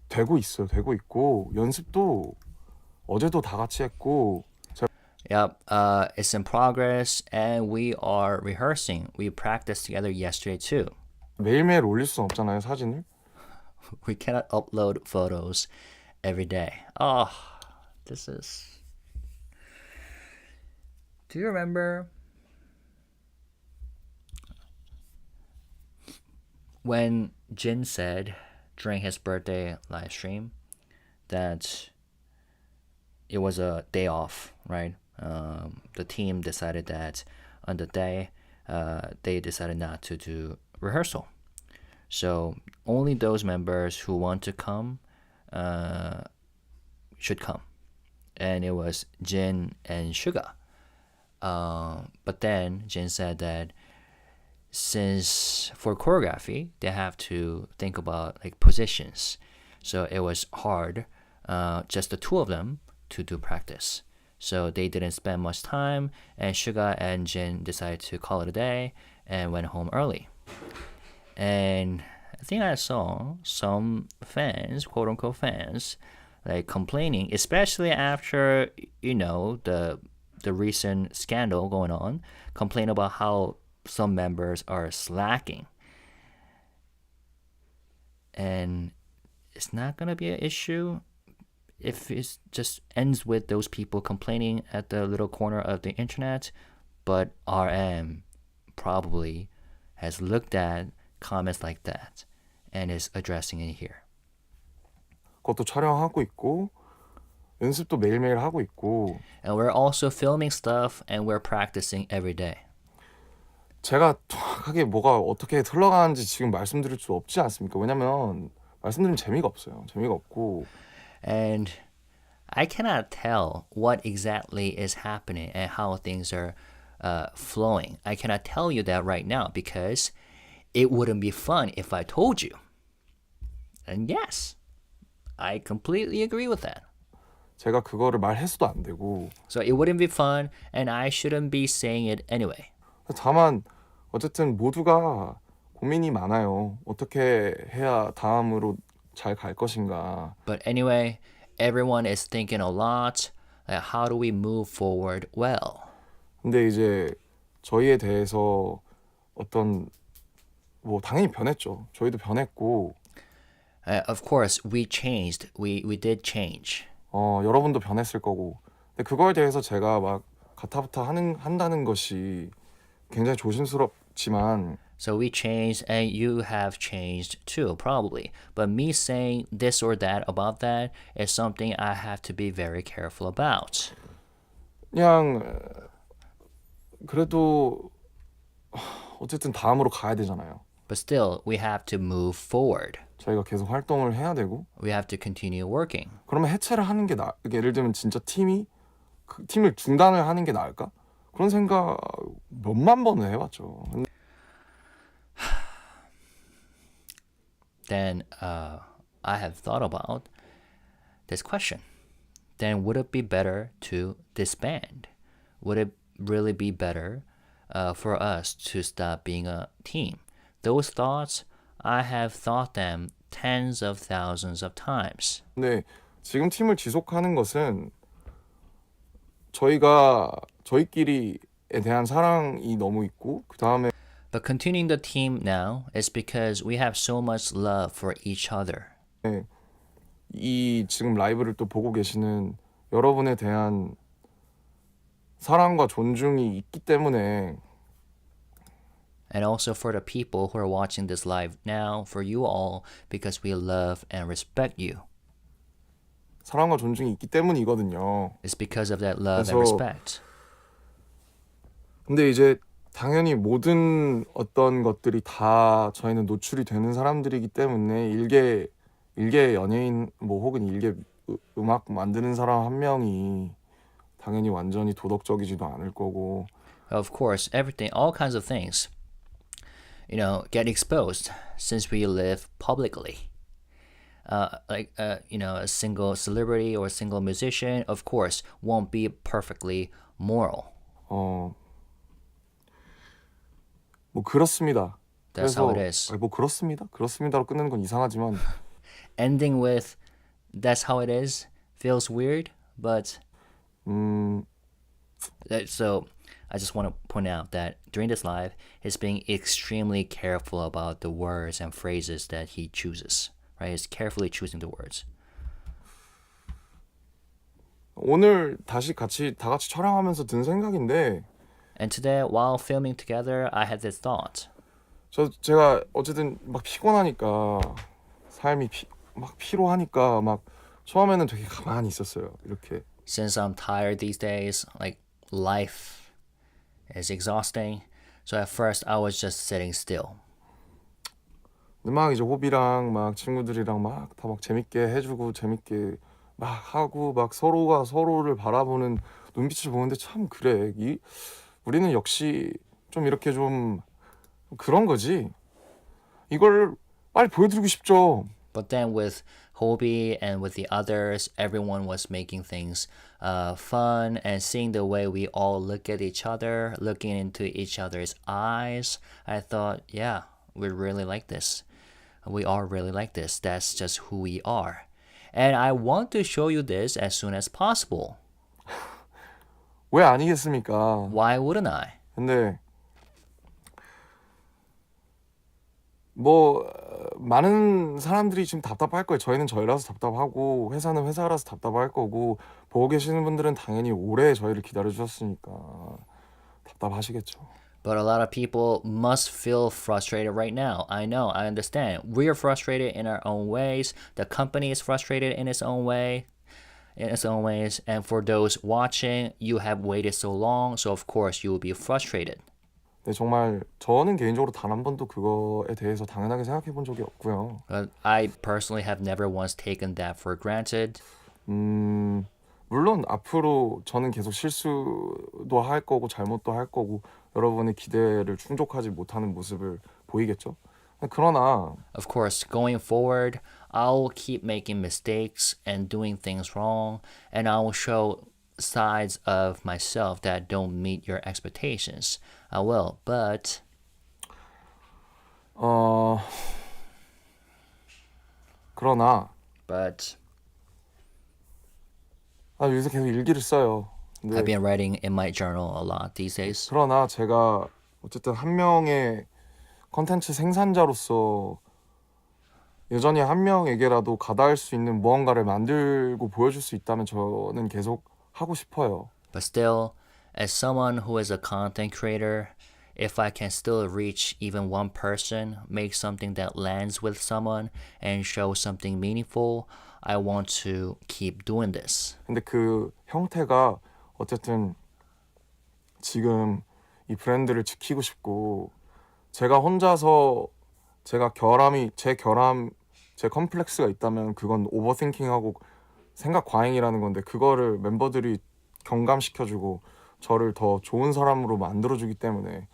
되고 있어요. 되고 있고 연습도 어제도 다 같이 했고. Yep, it's in progress and we are rehearsing. We practiced together yesterday too. 매일매일 올릴 수 없잖아요, 사진을. We cannot upload photos every day. Oh, this is. Do you remember when Jin said during his birthday live stream that it was a day off, right? The team decided that on the day they decided not to do rehearsal. So only those members who want to come should come. And it was Jin and Suga. But then Jin said that since for choreography, they have to think about like positions. So it was hard, just the two of them to do practice. So they didn't spend much time, and Suga and Jin decided to call it a day and went home early. And I think I saw some fans, quote unquote fans, like complaining, especially after the recent scandal going on, complain about how some members are slacking. And it's not gonna be an issue if it just ends with those people complaining at the little corner of the internet, but RM probably has looked at comments like that and is addressing it here. 그것도 촬영하고 있고 연습도 매일매일 하고 있고. And we're also filming stuff and we're practicing every day. 제가 정확하게 뭐가 어떻게 흘러가는지 지금 말씀드릴 수 없지 않습니까? 왜냐면 말씀드리면 재미가 없어요. 재미가 없고. And I cannot tell what exactly is happening and how things are flowing. I cannot tell you that right now because it wouldn't be fun if I told you. And yes, I completely agree with that. 제가 그거를 말해서도 안 되고. So it wouldn't be fun and I shouldn't be saying it anyway. 다만 어쨌든 모두가 고민이 많아요. 어떻게 해야 다음으로 잘 갈 것인가. But anyway, everyone is thinking a lot. Like how do we move forward well? 근데 이제 저희에 대해서 어떤 뭐 당연히 변했죠. 저희도 변했고. Of course, we changed. We did change. 여러분도 변했을 거고. 근데 그거에 대해서 제가 막 가타부타 한다는 것이 굉장히 조심스럽지만. So we changed and you have changed too, probably. But me saying this or that about that is something I have to be very careful about. 그냥 그래도 어쨌든 다음으로 가야 되잖아요. But still, we have to move forward. 저희가 계속 활동을 해야 되고. We have to continue working. 그러면 해체를 하는 게 예를 들면 진짜 팀이 그 팀을 중단을 하는 게 나을까? 그런 생각 몇만 번을 해봤죠. Then I have thought about this question. Then would it be better to disband? Would it really be better for us to stop being a team? Those thoughts, I have thought them tens of thousands of times. 근데 지금 팀을 지속하는 것은 저희끼리에 대한 사랑이 너무 있고 그 다음에 But continuing the team now is because we have so much love for each other. 이 지금 라이브를 또 보고 계시는 여러분에 대한 사랑과 존중이 있기 때문에 And also for the people who are watching this live now, for you all, because we love and respect you. 사랑과 존중이 있기 때문이거든요. It's because of that love and 그래서 respect. 근데 이제 당연히 모든 어떤 것들이 다 저희는 노출이 되는 사람들이기 때문에 일개 연예인 뭐 혹은 일개 음악 만드는 사람 한 명이 당연히 완전히 도덕적이지도 않을 거고 Of course, everything, all kinds of things, get exposed since we live publicly. A single celebrity or a single musician, of course, won't be perfectly moral. 뭐 그렇습니다. That's how it is. 뭐 그렇습니다로 끝내는 건 이상하지만 Ending with "That's how it is" feels weird, but so I just want to point out that during this live, he's being extremely careful about the words and phrases that he chooses. Right? He's carefully choosing the words. 오늘 다시 다 같이 촬영하면서 든 생각인데 And today, while filming together, I had this thought. 제가 어쨌든 막 피곤하니까 삶이 막 피로하니까 막 처음에는 되게 가만히 있었어요. 이렇게. Since I'm tired these days, like life is exhausting, so at first I was just sitting still. 근데 막 이제 호비랑 막 친구들이랑 막 다 막 재밌게 해주고 재밌게 막 하고 막 서로가 서로를 바라보는 눈빛을 보는데 참 그래. 우리는 역시 좀 이렇게 좀 그런 거지. 이걸 빨리 보여드리고 싶죠. But then with Hobie and with the others, everyone was making things fun and seeing the way we all look at each other, looking into each other's eyes. I thought, yeah, we really like this. We are really like this. That's just who we are. And I want to show you this as soon as possible. 왜 아니겠습니까? Why wouldn't I? 근데 뭐 많은 사람들이 지금 답답할 거예요. 저희는 저희라서 답답하고 회사는 회사라서 답답할 거고 보고 계시는 분들은 당연히 오래 저희를 기다려 주셨으니까 답답하시겠죠. But a lot of people must feel frustrated right now. I know, I understand. We're frustrated in our own ways. The company is frustrated in its own way. In its own ways, and for those watching, you have waited so long, so of course you will be frustrated. 네, 정말 저는 개인적으로 단 한 번도 그거에 대해서 당연하게 생각해 본 적이 없고요. I personally have never once taken that for granted. 물론 앞으로 저는 계속 실수도 할 거고 잘못도 할 거고 여러분의 기대를 충족하지 못하는 모습을 보이겠죠. 그러나 Of course, going forward, I'll keep making mistakes and doing things wrong, and I will show sides of myself that don't meet your expectations. I will, but 그러나 but 요새 계속 일기를 써요. 근데 I've been writing in my journal a lot these days. 그러나 제가 어쨌든 한 명의 컨텐츠 생산자로서 여전히 한 명에게라도 가닿을 수 있는 무언가를 만들고 보여줄 수 있다면 저는 계속 하고 싶어요. But still, as someone who is a content creator, if I can still reach even one person, make something that lands with someone, and show something meaningful, I want to keep doing this. 근데 그 형태가 어쨌든 지금 이 브랜드를 지키고 싶고 제가 혼자서 제 컴플렉스가 있다면 그건 오버띵킹하고 생각 과잉이라는 건데 그거를 멤버들이 경감시켜주고 저를 더 좋은 사람으로 만들어주기 때문에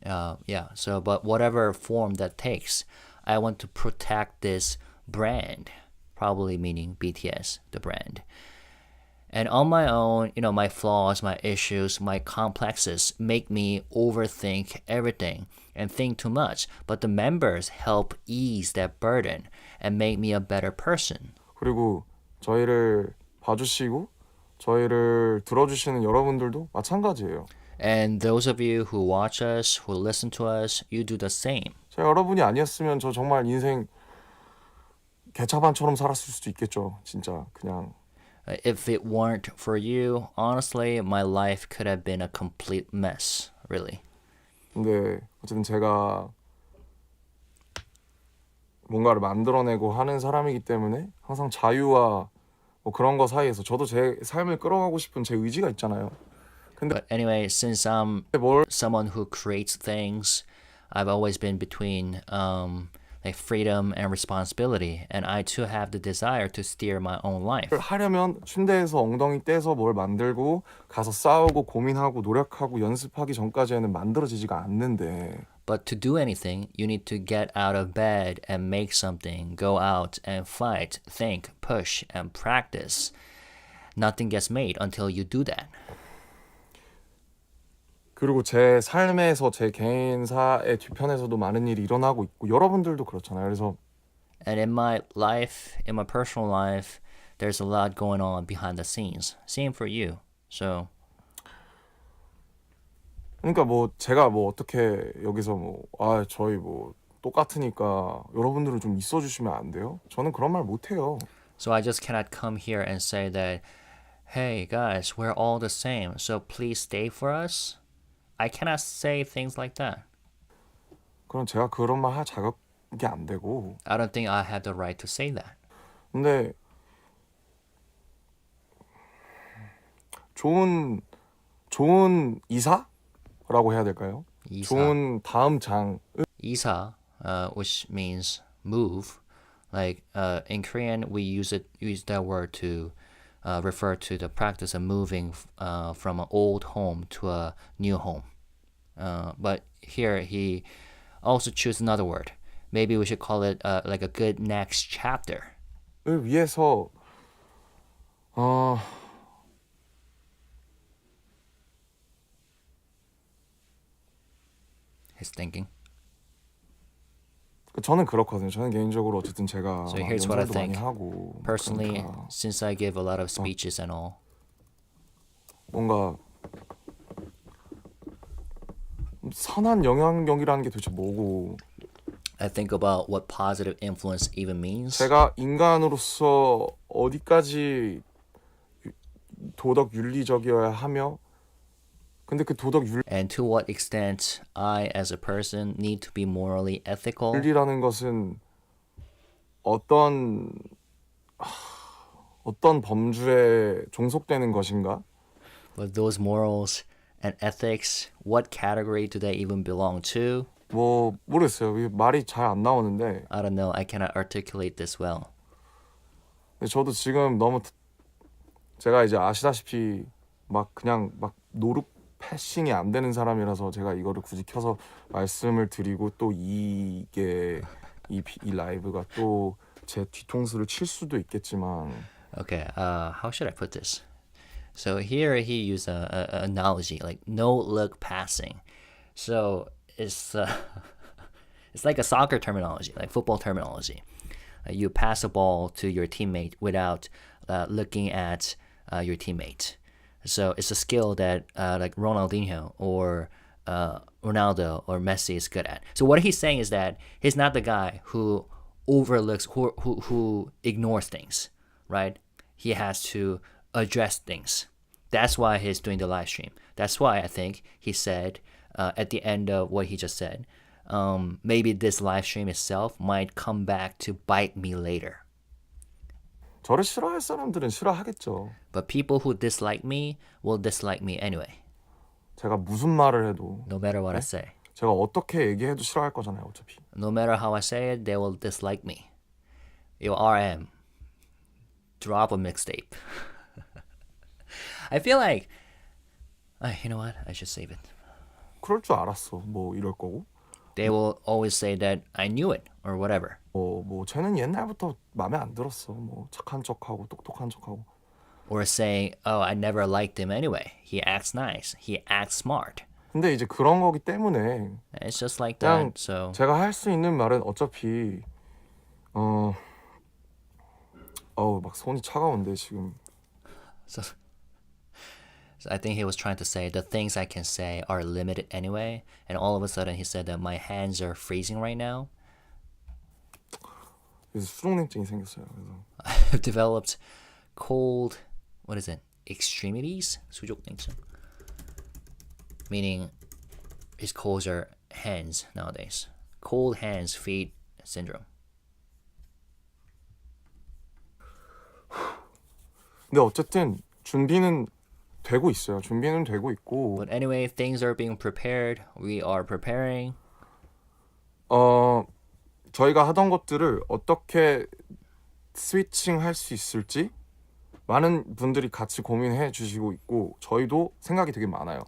But whatever form that takes, I want to protect this brand, probably meaning BTS, the brand. And on my own, my flaws, my issues, my complexes make me overthink everything and think too much. But the members help ease that burden and make me a better person. 그리고 저희를 봐주시고 저희를 들어주시는 여러분들도 마찬가지예요. And those of you who watch us, who listen to us, you do the same. 제가 여러분이 아니었으면 저 정말 인생 개차반처럼 살았을 수도 있겠죠. 진짜 그냥. If it weren't for you, honestly, my life could have been a complete mess, really. 근데 어쨌든 제가 뭔가를 만들어내고 하는 사람이기 때문에 항상 자유와 뭐 그런 거 사이에서 저도 제 삶을 끌어가고 싶은 제 의지가 있잖아요. 근데 But anyway, since I'm 뭘 someone who creates things, I've always been between like freedom and responsibility, and I too have the desire to steer my own life. 하려면 침대에서 엉덩이 떼서 뭘 만들고 가서 싸우고 고민하고 노력하고 연습하기 전까지는 만들어지지가 않는데 But to do anything, you need to get out of bed and make something, go out and fight, think, push, and practice. Nothing gets made until you do that. 그리고 제 삶에서 제 개인사의 뒤편에서도 많은 일이 일어나고 있고 여러분들도 그렇잖아요. 그래서 And in my life, in my personal life, there's a lot going on behind the scenes. Same for you. So, 그러니까 뭐 제가 뭐 어떻게 여기서 뭐 저희 뭐 똑같으니까 여러분들은 좀 있어 주시면 안 돼요? 저는 그런 말 못 해요. so I just cannot come here and say that, hey guys, we're all the same, so please stay for us. I cannot say things like that. 그럼 제가 그런 말 할 자격이 안 되고. I don't think I have the right to say that. 근데 좋은 이사라고 해야 될까요? 이사. 좋은 다음 장. Isa, which means move. Like in Korean, we use that word to refer to the practice of moving from an old home to a new home. But here he also choose another word. Maybe we should call it like a good next chapter. 을 위해서 He's thinking. 저는 그렇거든요. 저는 개인적으로 어쨌든 제가 So here's what I 연설도 많이 think. 하고 Personally, 그러니까 since I give a lot of speeches and all, 뭔가 선한 영향력이라는 게 도대체 뭐고 I think about what positive influence even means. 제가 인간으로서 어디까지 도덕 윤리적이어야 하며 근데 그 도덕 And to what extent I, as a person, need to be morally ethical. 윤리라는 것은 어떤 범주에 종속되는 것인가? But those morals and ethics, what category do they even belong to? 뭐 모르겠어요. 이게 말이 잘 안 나오는데 I don't know. I cannot articulate this well. 근데 저도 지금 너무 제가 이제 아시다시피 막 그냥 막 노룩 패싱이 안 되는 사람이라서 제가 이거를 굳이 켜서 말씀을 드리고 또 이게 이 라이브가 또 제 뒤통수를 칠 수도 있겠지만 Okay, how should I put this? So here he used a analogy like no look passing. So it's it's like a soccer terminology, like football terminology. You pass a ball to your teammate without looking at your teammate. So it's a skill that like Ronaldinho or Ronaldo or Messi is good at. So what he's saying is that he's not the guy who overlooks, who ignores things, right? He has to address things. That's why he's doing the live stream. That's why I think he said at the end of what he just said, maybe this live stream itself might come back to bite me later. 저를 싫어할 사람들은 싫어하겠죠. But people who dislike me will dislike me anyway, 제가 무슨 말을 해도 no matter what I say. 제가 어떻게 얘기해도 싫어할 거잖아요, 어차피. No matter how I say it, they will dislike me. Yo, RM, drop a mixtape. I feel like, you know what? I should save it. 그럴 줄 알았어. 뭐 이럴 거고. They will always say that I knew it or whatever. 뭐 쟤는 옛날부터 마음에 안 들었어. 뭐 착한 척하고 똑똑한 척하고. Or saying, oh, I never liked him anyway. He acts nice. He acts smart. 근데 이제 그런 거기 때문에 It's just like 그냥 that. So 제가 할 수 있는 말은 어차피 막 손이 차가운데 지금. So I think he was trying to say the things I can say are limited anyway. And all of a sudden he said that my hands are freezing right now. 그래서 수족냉증이 생겼어요. 그래서 I've developed cold what is it? Extremities? 수족냉증. Meaning his colds are hands nowadays. Cold hands, feet syndrome. 근데 어쨌든 준비는 되고 있어요. 준비는 되고 있고. But anyway, things are being prepared. We are preparing. 저희가 하던 것들을 어떻게 스위칭할 수 있을지 많은 분들이 같이 고민해 주시고 있고 저희도 생각이 되게 많아요.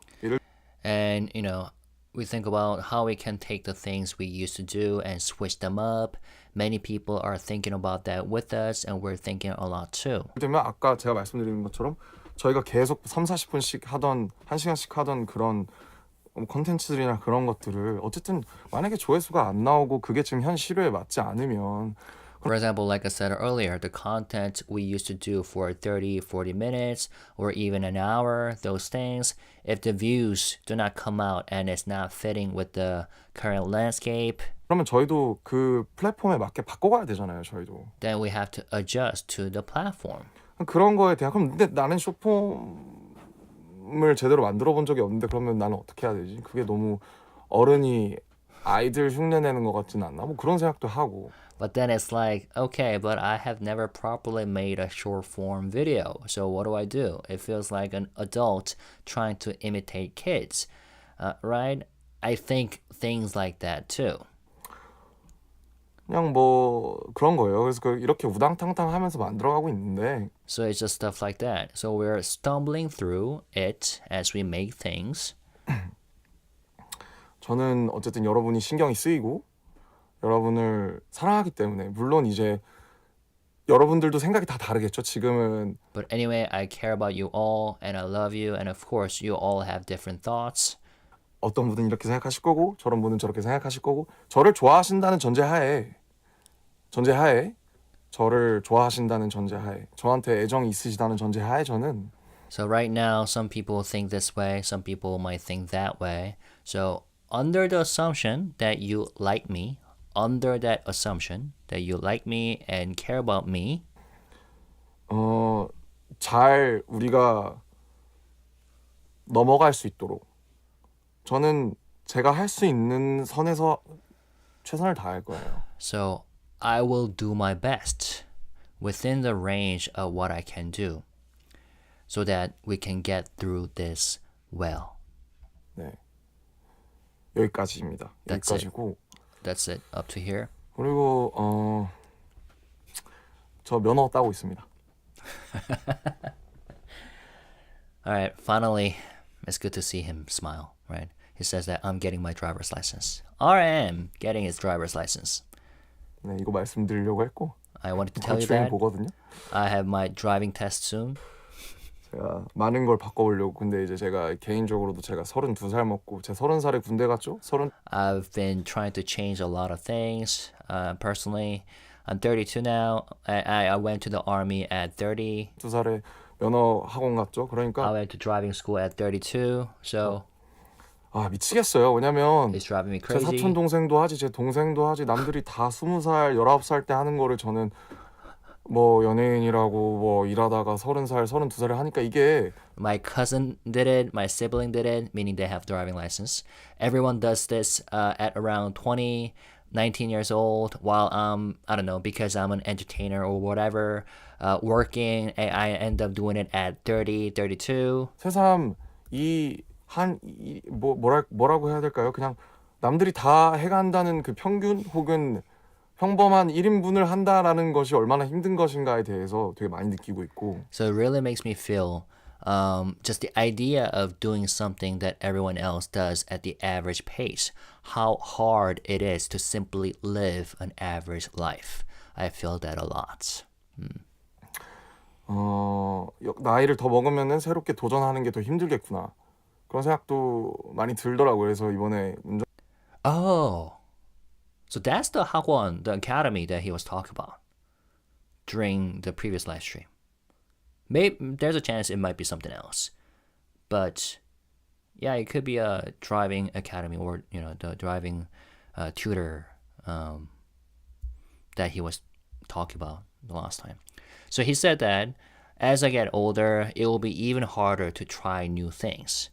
And, you know, we think about how we can take the things we used to do and switch them up. Many people are thinking about that with us, and we're thinking a lot too. 예를 들면 아까 제가 말씀드린 것처럼 저희가 계속 30-40분씩 하던 1시간씩 하던 그런 콘텐츠들이나 그런 것들을 어쨌든 만약에 조회수가 안 나오고 그게 지금 현 실효에 맞지 않으면 For example, like I said earlier, the content we used to do for 30, 40 minutes or even an hour, those things, if the views do not come out and it's not fitting with the current landscape, 그러면 저희도 그 플랫폼에 맞게 바꿔가야 되잖아요. 저희도. then we have to adjust to the platform. 그런 거에 대한 그럼 근데 나는 숏폼을 제대로 만들어 본 적이 없는데 그러면 나는 어떻게 해야 되지? 그게 너무 어른이 아이들 흉내내는 것 같지는 않나? 뭐 그런 생각도 하고. But then it's like, okay, but I have never properly made a short form video. So what do? It feels like an adult trying to imitate kids, right? I think things like that too. 그냥 뭐 그런 거예요. 그래서 이렇게 우당탕탕 하면서 만들어가고 있는데 So it's just stuff like that. So we're stumbling through it as we make things. 저는 어쨌든 여러분이 신경이 쓰이고 여러분을 사랑하기 때문에 물론 이제 여러분들도 생각이 다 다르겠죠. 지금은 But anyway, I care about you all and I love you and of course you all have different thoughts. 어떤 분은 이렇게 생각하실 거고 저런 분은 저렇게 생각하실 거고 저를 좋아하신다는 전제하에 저를 좋아하신다는 전제하에 저한테 애정이 있으시다는 전제하에 저는 So right now, some people think this way, some people might think that way. So under the assumption that you like me, under that assumption that you like me and care about me, 잘 우리가 넘어갈 수 있도록 저는 제가 할 수 있는 선에서 최선을 다할 거예요. so I will do my best within the range of what I can do so that we can get through this well. 네. 여기까지입니다. That's it. 여기까지고 That's it. Up to here. 그리고 저 면허 따고 있습니다. All right, finally, it's good to see him smile, right? He says that I'm getting my driver's license. RM getting his driver's license. 네, 이거 말씀드리려고 했고 I wanted to tell you 주행 that. 보거든요. I have my driving test soon. 제가 많은 걸 바꿔보려고 근데 이제 제가 개인적으로도 제가 32살 먹고 제 30살에 군대 갔죠? I've been trying to change a lot of things. Personally, I'm 32 now. I went to the army at 30. 32살에 면허 학원 갔죠? I 그러니까 went to driving school at 32. So 미치겠어요. 왜냐면 it's driving me 제 crazy. 사촌 동생도 하지 제 동생도 하지 남들이 다 20살 19살 때 하는 거를 저는 뭐 연예인이라고 뭐 일하다가 30살 32살에 하니까 이게 My cousin did it. My sibling did it, meaning they have driving license. Everyone does this at around 20, 19 years old. While I don't know, because I'm an entertainer or whatever, working, I end up doing it at 30, 32. 새삼 뭐라고 해야 될까요? 그냥 남들이 다 해간다는 그 평균 혹은 평범한 1인분을 한다라는 것이 얼마나 힘든 것인가에 대해서 되게 많이 느끼고 있고. So it really makes me feel just the idea of doing something that everyone else does at the average pace. How hard it is to simply live an average life. I feel that a lot. 나이를 더 먹으면은 새롭게 도전하는 게 더 힘들겠구나. 그런 생각도 많이 들더라고요. 그래서 이번에 Oh, so that's the 학원, the academy that he was talking about during the previous live stream. Maybe there's a chance it might be something else, but yeah, it could be a driving academy or the driving tutor that he was talking about the last time. So he said that As I get older, it will be even harder to try new things.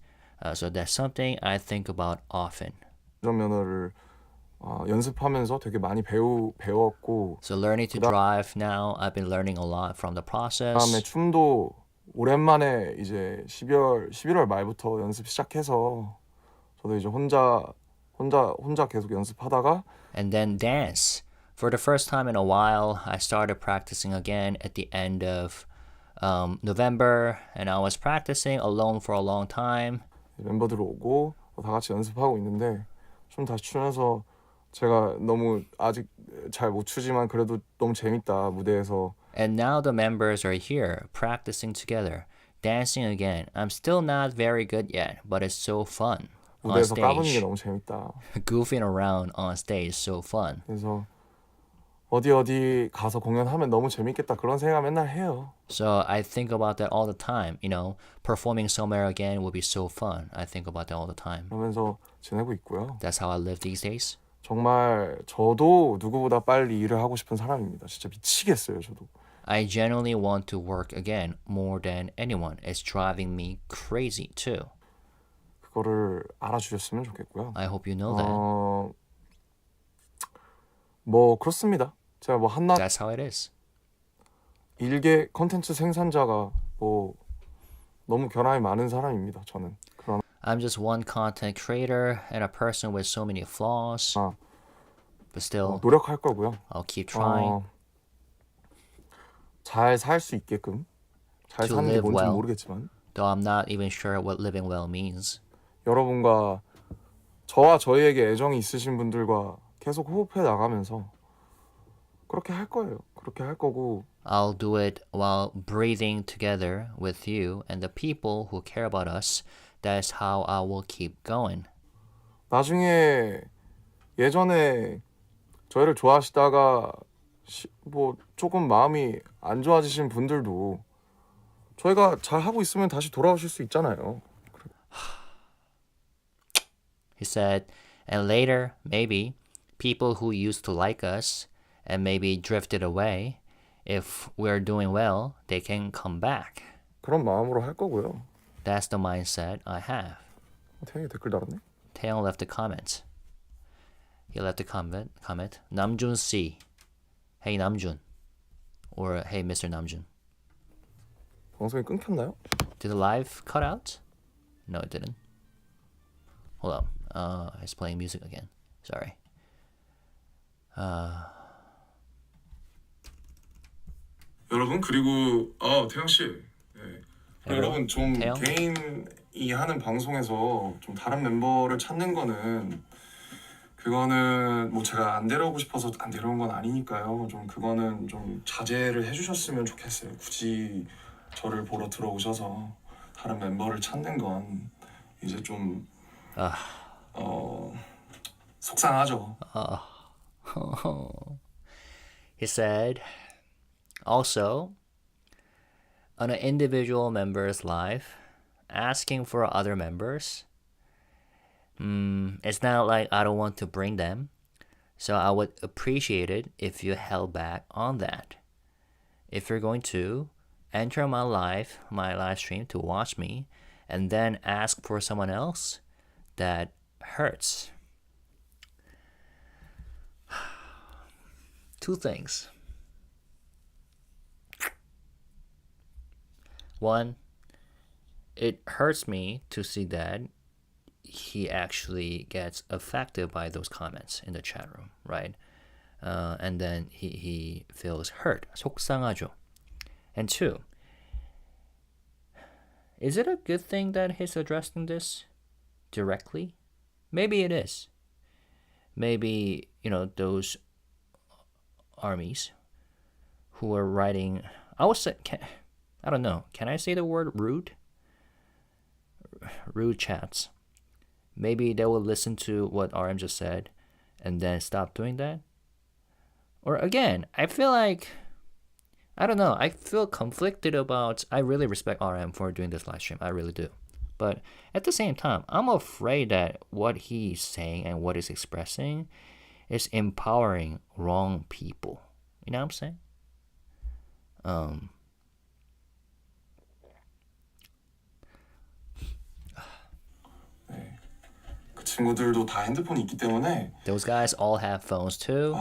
So that's something I think about often. 운전면허를 연습하면서 되게 많이 배웠고 So learning to drive now, I've been learning a lot from the 그다음에 process. 춤도 오랜만에 이제 11월 말부터 연습 시작해서 저도 이제 혼자 계속 연습하다가 And then dance. For the first time in a while, I started practicing again at the end of November, and I was practicing alone for a long time. 멤버들 오고 다 같이 연습하고 있는데 춤 다시 추면서 제가 너무 아직 잘 못 추지만 그래도 너무 재밌다 무대에서. And now the members are here practicing together, dancing again. I'm still not very good yet, but it's so fun on 무대에서 까부는 게 stage. 너무 재밌다. Goofing around on stage is so fun. 그래서 어디 가서 공연하면 너무 재밌겠다 그런 생각 맨날 해요. So I think about that all the time. Performing somewhere again would be so fun. I think about that all the time. 그러면서 지내고 있고요. That's how I live these days. 정말 저도 누구보다 빨리 일을 하고 싶은 사람입니다. 진짜 미치겠어요, 저도. I genuinely want to work again more than anyone. It's driving me crazy too. 그거를 알아주셨으면 좋겠고요. I hope you know that. 뭐 그렇습니다. 제가 뭐 한낱 That's how it is. 일개 컨텐츠 생산자가 뭐 너무 결함이 많은 사람입니다. 저는 그런 I'm just one content creator and a person with so many flaws. But still, 노력할 거고요. I'll keep trying. 잘 살 수 있게끔 잘 To 사는 게 live 뭔지 well. 모르겠지만 Though I'm not even sure what living well means. 여러분과 저와 저희에게 애정이 있으신 분들과 계속 호흡해 나가면서 그렇게 할 거예요. 그렇게 할 거고 I'll do it while breathing together with you and the people who care about us. That's how I will keep going. 나중에 예전에 저희를 좋아하시다가 뭐 조금 마음이 안 좋아지신 분들도 저희가 잘 하고 있으면 다시 돌아오실 수 있잖아요. He said, and later, maybe, people who used to like us and maybe drifted away, if we're doing well, they can come back. 그런 마음으로 할 거고요. That's the mindset I have. 태영이 댓글 달았네. Taeyong left a comment. He left a comment. Namjoon C. Hey Namjoon. Or hey Mr. Namjoon. 방송이 끊겼나요? Did the live cut out? No, it didn't. Hold on. It's playing music again. Sorry. 여러분 그리고 태영 씨. 네. 여러분 좀 태영? 개인이 하는 방송에서 좀 다른 멤버를 찾는 거는 그거는 뭐 제가 안 데려오고 싶어서 안 데려온 건 아니니까요. 좀 그거는 좀 자제를 해주셨으면 좋겠어요. 굳이 저를 보러 들어오셔서 다른 멤버를 찾는 건 이제 좀 속상하죠. He said, also, on an individual member's life, asking for other members, it's not like I don't want to bring them, so I would appreciate it if you held back on that. If you're going to enter my live stream to watch me, and then ask for someone else, that hurts. Two things. One, it hurts me to see that he actually gets affected by those comments in the chat room, right? And then he feels hurt. 속상하죠. And two, is it a good thing that he's addressing this directly? Maybe it is. Maybe, those armies who are writing, I would say, I don't know, can I say the word rude? Rude chats. Maybe they will listen to what RM just said and then stop doing that. Or again, I feel like, I don't know, I feel conflicted about, I really respect RM for doing this live stream, I really do. But at the same time, I'm afraid that what he's saying and what he's expressing is empowering wrong people. You know what I'm saying? 그 친구들도 다 핸드폰이 있기 때문에 Those guys all have phones too.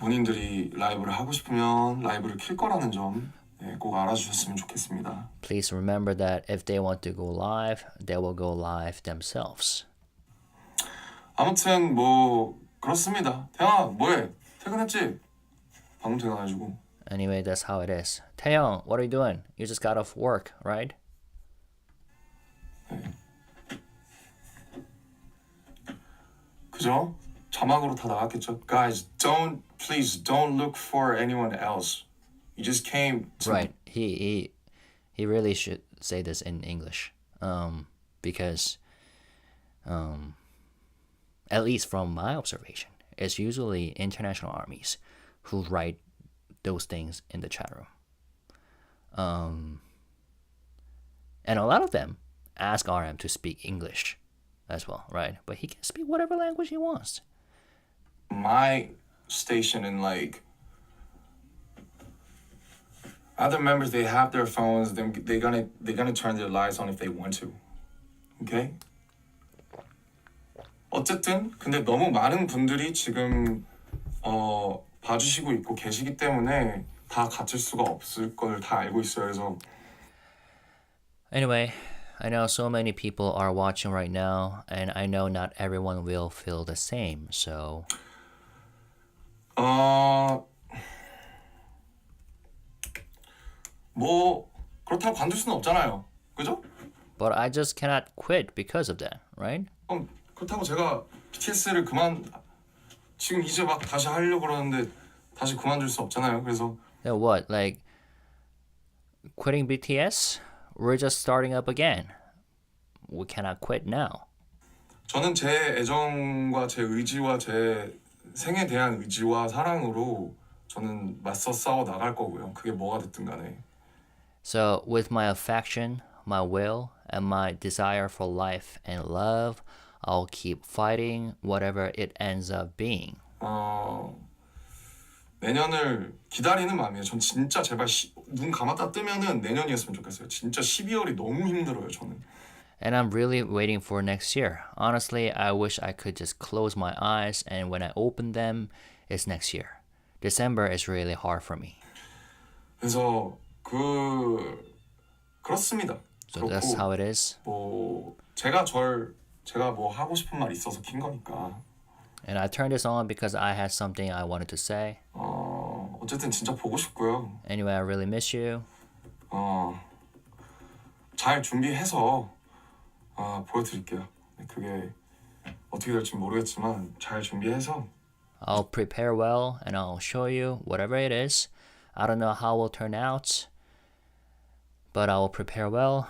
본인들이 라이브를 하고 싶으면 라이브를 킬 거라는 점 꼭 알아주셨으면 좋겠습니다. Please remember that if they want to go live, they will go live themselves. 아무튼 뭐 그렇습니다. 태영아 뭐해? 퇴근했지? 방금 퇴근해가지고. Anyway, that's how it is. Taeyong, what are you doing? You just got off work, right? 그죠? 자막으로 다 나왔겠죠. Guys, please don't look for anyone else. You just came to Right. He really should say this in English. Because at least from my observation, it's usually international armies who write those things in the chat room. And a lot of them ask RM to speak English as well, right? But he can speak whatever language he wants. my station and like other members. They have their phones. They're gonna turn their lights on if they want to. Okay? 어쨌든 근데 너무 많은 분들이 지금 봐주시고 있고 계시기 때문에 다 갇힐 수가 없을 걸 다 알고 있어요. 그래서 Anyway, I know so many people are watching right now, and I know not everyone will feel the same. So 뭐 그렇다고 관둘 수는 없잖아요. 그죠? but I just cannot quit because of that, right? 그렇다고 제가 BTS를 지금 이제 막 다시 하려고 그러는데 다시 그만둘 수 없잖아요. 그래서 Then what? Like quitting BTS? We're just starting up again. We cannot quit now. 저는 제 애정과 제 의지와 제 생에 대한 의지와 사랑으로 저는 맞서 싸워 나갈 거고요. 그게 뭐가 됐든 간에. So, with my affection, my will, and my desire for life and love, I'll keep fighting whatever it ends up being. 내년을 기다리는 마음이에요. 전 진짜 제발 눈 감았다 뜨면은 내년이었으면 좋겠어요. 진짜 12월이 너무 힘들어요, 저는. And I'm really waiting for next year. Honestly, I wish I could just close my eyes and when I open them, it's next year. December is really hard for me. 그래서 그렇습니다. So that's how it is. 뭐 제가 뭐 하고 싶은 말 있어서 킨 거니까. And I turned this on because I had something I wanted to say. 어쨌든 진짜 보고 싶고요. Anyway, I really miss you. 잘 준비해서 보여드릴게요. 그게 어떻게 될지 모르겠지만 잘 준비해서 I'll prepare well and I'll show you whatever it is. I don't know how it will turn out, but I will prepare well.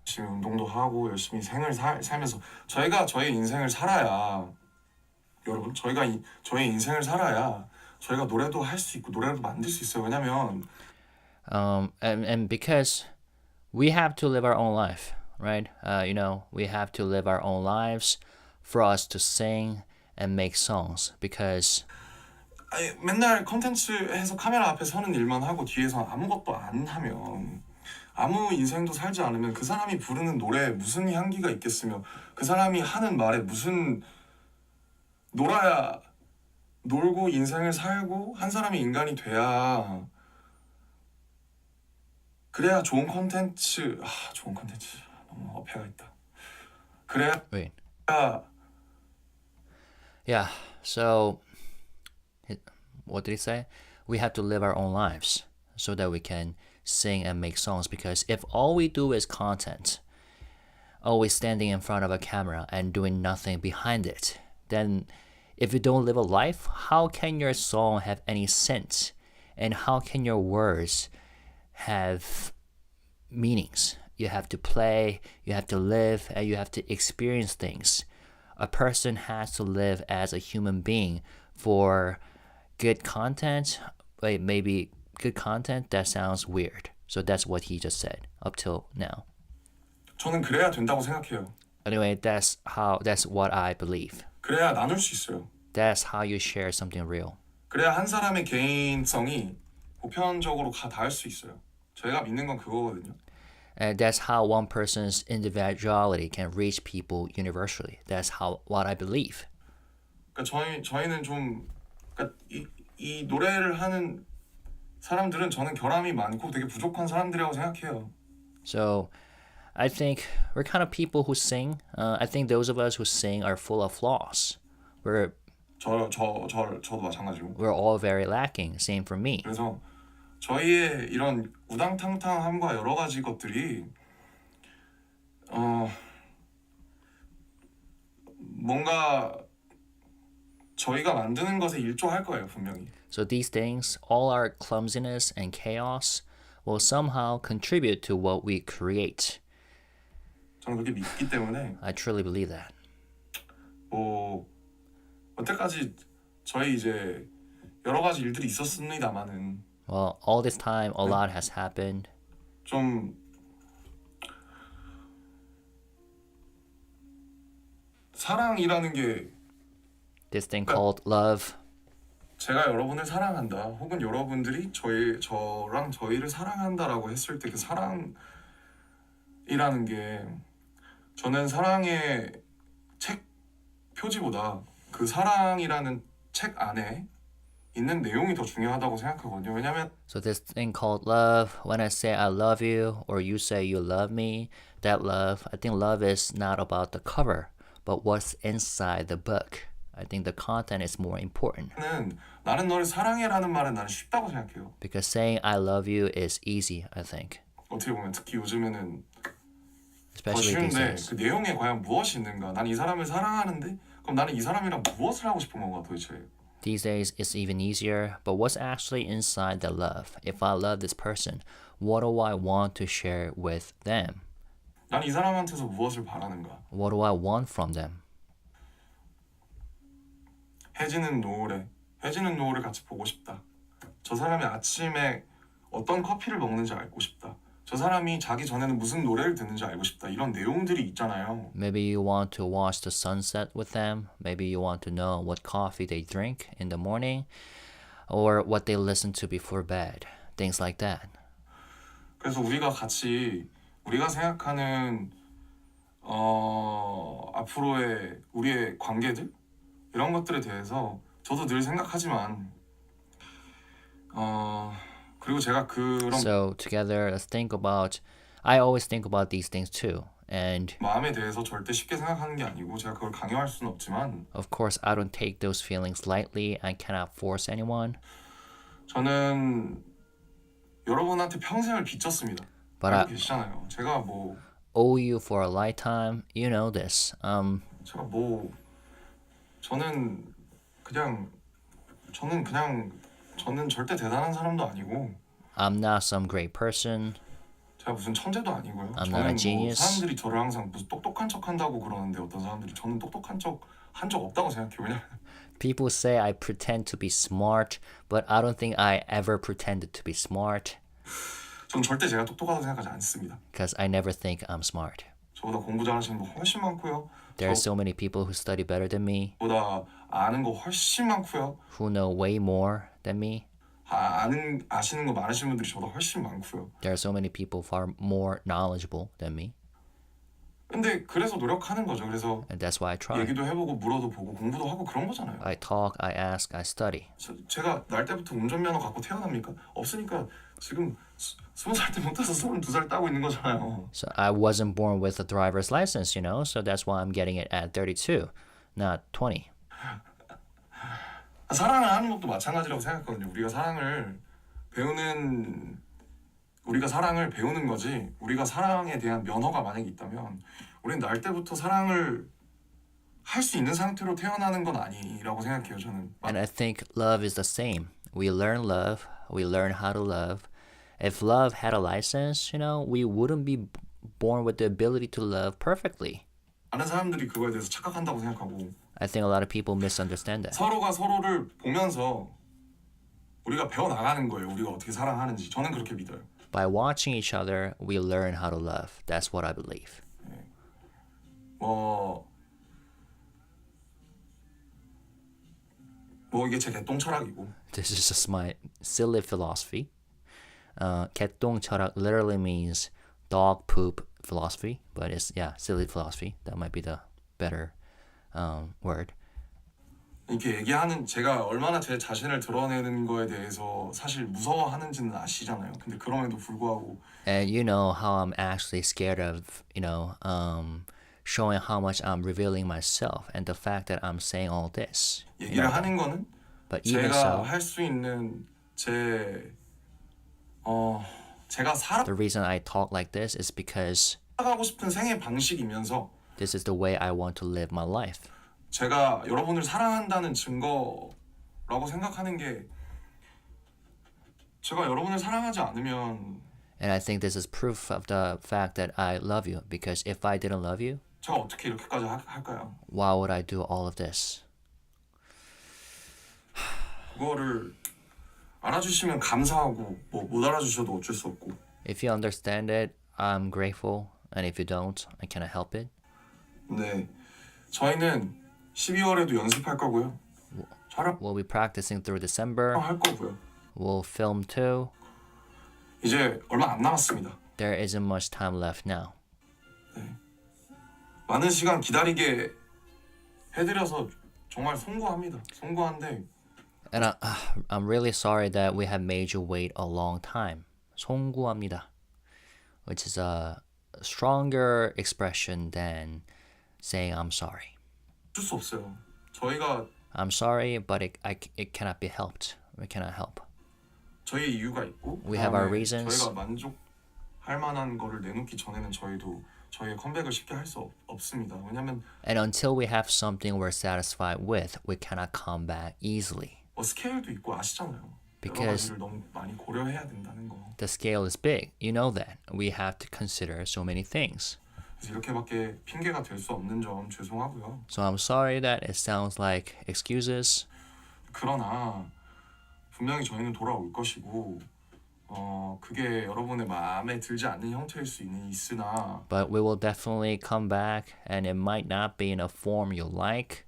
열심히 운동도 하고 열심히 생을 살면서 저희가 저희 인생을 살아야 여러분 저희 인생을 살아야 저희가 노래도 할 수 있고 노래도 만들 수 있어요. 왜냐면 And because we have to live our own life, right? We have to live our own lives for us to sing and make songs because 맨날 컨텐츠 해서 카메라 앞에 서는 일만 하고 뒤에서 아무것도 안 하면 아무 인생도 살지 않으면 그 사람이 부르는 노래에 무슨 향기가 있겠으며 그 사람이 하는 말에 무슨 놀고 인생을 살고 한 사람이 인간이 돼야 그래야 좋은 콘텐츠 너무 어폐가 있다. 그래야 wait. Yeah. So what did he say? We have to live our own lives so that we can sing and make songs because if all we do is content, always standing in front of a camera and doing nothing behind it, then if you don't live a life, how can your song have any sense? And how can your words have meanings? You have to play, you have to live, and you have to experience things. A person has to live as a human being for good content. Wait, maybe good content? That sounds weird. So that's what he just said up till now. 저는 그래야 된다고 생각해요. Anyway, that's what I believe. 그래야 나눌 수 있어요. That's how you share something real. 그래야 한 사람의 개인성이 보편적으로 닿을 수 있어요. 저희가 믿는 건 그거거든요. And that's how one person's individuality can reach people universally. That's how what I believe. 그러니까 저희는 좀 그러니까 이 노래를 하는 사람들은 저는 결함이 많고 되게 부족한 사람들이라고 생각해요. So I think we're kind of people who sing. I think those of us who sing are full of flaws. We're 저도 마찬가지고. we're all very lacking. Same for me. 그래서 저희의 이런 우당탕탕함과 여러 가지 것들이 뭔가 저희가 만드는 것에 일조할 거예요, 분명히. So these things, all our clumsiness and chaos, will somehow contribute to what we create. 저는 그렇게 믿기 때문에 I truly believe that. 뭐 여태까지 저희 이제 여러 가지 일들이 있었습니다만은 Well, all this time, a lot has happened. 좀 사랑이라는 게 This thing called love. 제가 여러분을 사랑한다 혹은 여러분들이 저랑 저희를 사랑한다라고 했을 때 그 사랑이라는 게 저는 사랑의 책 표지보다 그 사랑이라는 책 안에 있는 내용이 더 중요하다고 생각하거든요. 왜냐면 So this thing called love, when I say I love you or you say you love me, that love, I think love is not about the cover, but what's inside the book. I think the content is more important. 나는 너를 사랑해라는 말은 나는 쉽다고 생각해요. Because saying I love you is easy, I think. 어떻게 보면 특히 요즘에는 더 Especially these 쉬운데 days. 그 내용에 과연 무엇이 있는가? 난 이 사람을 사랑하는데 그럼 나는 이 사람이랑 무엇을 하고 싶은 건가 도대체? These days it's even easier, but what's actually inside the love? If I love this person, what do I want to share with them? 난 이 사람한테서 무엇을 바라는가? What do I want from them? 해지는 노을을 같이 보고 싶다. 저 사람이 아침에 어떤 커피를 먹는지 알고 싶다. 저 사람이 자기 전에는 무슨 노래를 듣는지 알고 싶다. 이런 내용들이 있잖아요. Maybe you want to watch the sunset with them. Maybe you want to know what coffee they drink in the morning or what they listen to before bed. Things like that. 그래서 우리가 생각하는 앞으로의 우리의 관계들 이런 것들에 대해서 저도 늘 생각하지만 그리고 제가 그런 So together, let's think about. I always think about these things too. And 마음에 대해서 절대 쉽게 생각하는 게 아니고 제가 그걸 강요할 수는 없지만 of course, I don't take those feelings lightly. I cannot force anyone. 저는 여러분한테 평생을 빚졌습니다. But 알고 I 계시잖아요. 제가 owe you for a lifetime. You know this. 제가 저는 저는 절대 대단한 사람도 아니고 I'm not some great person. 제가 무슨 천재도 아니고요. I'm not a genius. 사람들이 저를 항상 무슨 똑똑한 척 한다고 그러는데 어떤 사람들이 저는 똑똑한 척 한 적 없다고 생각해요. 왜냐면 People say I pretend to be smart, but I don't think I ever pretended to be smart 전 절대 제가 똑똑하다고 생각하지 않습니다. because I never think I'm smart. 저보다 공부 잘하시는 분 훨씬 많고요. There are so many people who study better than me, 저보다 아는 거 훨씬 많고요. who know way more than me. 아시는 거 많으신 분들이 저보다 훨씬 많고요. There are so many people far more knowledgeable than me, 근데 그래서 노력하는 거죠. 그래서 and that's why I try. 얘기도 해보고 물어도 보고 공부도 하고 그런 거잖아요. I talk, I ask, I study. 제가 날 때부터 운전면허 갖고 태어납니까? 없으니까 지금 20살 때 못해서 22살 따고 있는 거잖아요. So I wasn't born with a driver's license, you know, so that's why I'm getting it at 32, not 20. 사랑을 하는 것도 마찬가지라고 생각하거든요. 우리가 사랑을 배우는 거지. 우리가 사랑에 대한 면허가 만약에 있다면 우리는 날 때부터 사랑을 할 수 있는 상태로 태어나는 건 아니라고 생각해요. 저는. And I think love is the same. We learn love, we learn how to love. If love had a license, you know, we wouldn't be born with the ability to love perfectly. 많은 사람들이 그거에 대해서 착각한다고 생각하고 I think a lot of people misunderstand that. 서로가 서로를 보면서 우리가 배워나가는 거예요. 우리가 어떻게 사랑하는지. 저는 그렇게 믿어요. By watching each other, we learn how to love. That's what I believe. 이게 제 개똥 철학이고 This is just my silly philosophy. 개똥 철학 literally means dog poop philosophy, but it's silly philosophy. That might be the better word. 이렇게 얘기하는 제가 얼마나 제 자신을 드러내는 거에 대해서 사실 무서워하는지는 아시잖아요. 근데 그럼에도 불구하고 And you know how I'm actually scared of, showing how much I'm revealing myself and the fact that I'm saying all this. 얘기를 하는 거는 But even 제가 so, 할 수 있는 제가 the reason I talk like this is because 살아가고 싶은 생애 방식이면서 this is the way I want to live my life. 제가 여러분을 사랑한다는 증거라고 생각하는 게 제가 여러분을 사랑하지 않으면 And I think this is proof of the fact that I love you. Because if I didn't love you, 제가 어떻게 이렇게까지 할까요? why would I do all of this? 그거를 알아주시면 감사하고 뭐 못 알아주셔도 어쩔 수 없고 If you understand it, I'm grateful. And if you don't, I cannot help it. 네, 저희는 12월에도 연습할 거고요. We'll be practicing through December. 촬영할 거고요. We'll film too. 이제 얼마 안 남았습니다. There isn't much time left now. 네. 많은 시간 기다리게 해드려서 정말 송구합니다. 송구한데 And I'm really sorry that we have made you wait a long time. 송구합니다. Which is a stronger expression than saying I'm sorry. 어쩔 수 없어요. 저희가 I'm sorry, but it cannot be helped. We cannot help. 저희 이유가 있고 We have our 그다음에 reasons. 저희가 만족할 만한 거를 내놓기 전에는 저희도 저희의 컴백을 쉽게 할 수 없습니다. 왜냐면 And until we have something we're satisfied with, we cannot come back easily. 스케일도 있고 아시잖아요. 여러 Because 가지를 너무 많이 고려해야 된다는 거. the scale is big. You know that. We have to consider so many things. 그래서 이렇게밖에 핑계가 될 수 없는 점 죄송하고요. So I'm sorry that it sounds like excuses. 그러나 분명히 저희는 돌아올 것이고 그게 여러분의 마음에 들지 않는 형태일 수 있으나 But we will definitely come back, and it might not be in a form you like.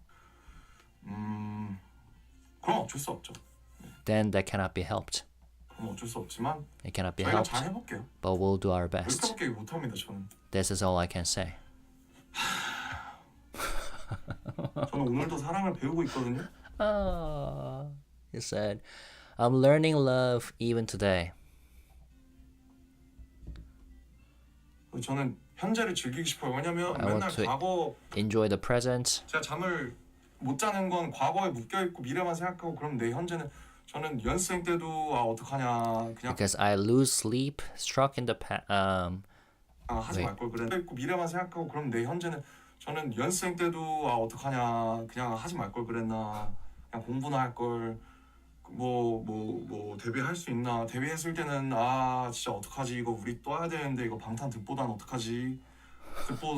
그럼 어쩔 수 없죠. Then that cannot be helped. 그럼 어쩔 수 없지만 It cannot be 저희가 helped. 잘 해볼게요. But we'll do our best. 여기서밖에 못합니다. 저는 This is all I can say. 저는 오늘도 사랑을 배우고 있거든요. He said, I'm learning love even today. 저는 현재를 즐기고 싶어요. 왜냐면 I 맨날 want to 과거 enjoy the present. 제가 잠을 못 자는 건 과거에 묶여 있고 미래만 생각하고 그럼 내 현재는 저는 연습생 때도 어떡하냐 그냥 Because I lose sleep, struck in the 하지 말 걸 그랬는데 있고 미래만 생각하고 그럼 내 현재는 저는 연습생 때도 어떡하냐 그냥 하지 말 걸 그랬나 그냥 공부나 할 걸 뭐 데뷔할 수 있나 데뷔했을 때는 진짜 어떡하지 이거 우리 떠야 되는데 이거 방탄 듣보단 어떡하지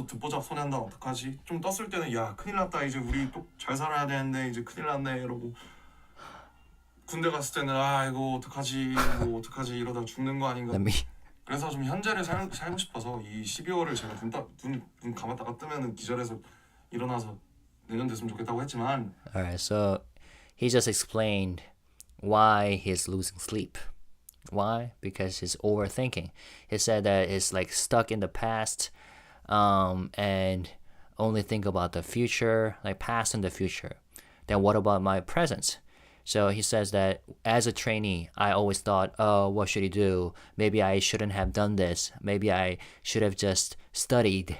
듣보잡 소년단 어떡하지 좀 떴을 때는 야 큰일 났다 이제 우리 또 잘 살아야 되는데 이제 큰일 났네 이러고 군대 갔을 때는 이거 어떡하지 뭐 어떡하지 이러다 죽는 거 아닌가 Let me 그래서 좀 현재를 살고 싶어서 이 12월을 제가 눈 감았다가 뜨면은 기절해서 일어나서 내년 됐으면 좋겠다고 했지만 Alright, so he just explained why he's losing sleep. Why? Because he's overthinking. He said that it's like stuck in the past and only think about the future, like past and the future. Then what about my present? So he says that as a trainee, I always thought, what should he do? Maybe I shouldn't have done this. Maybe I should have just studied.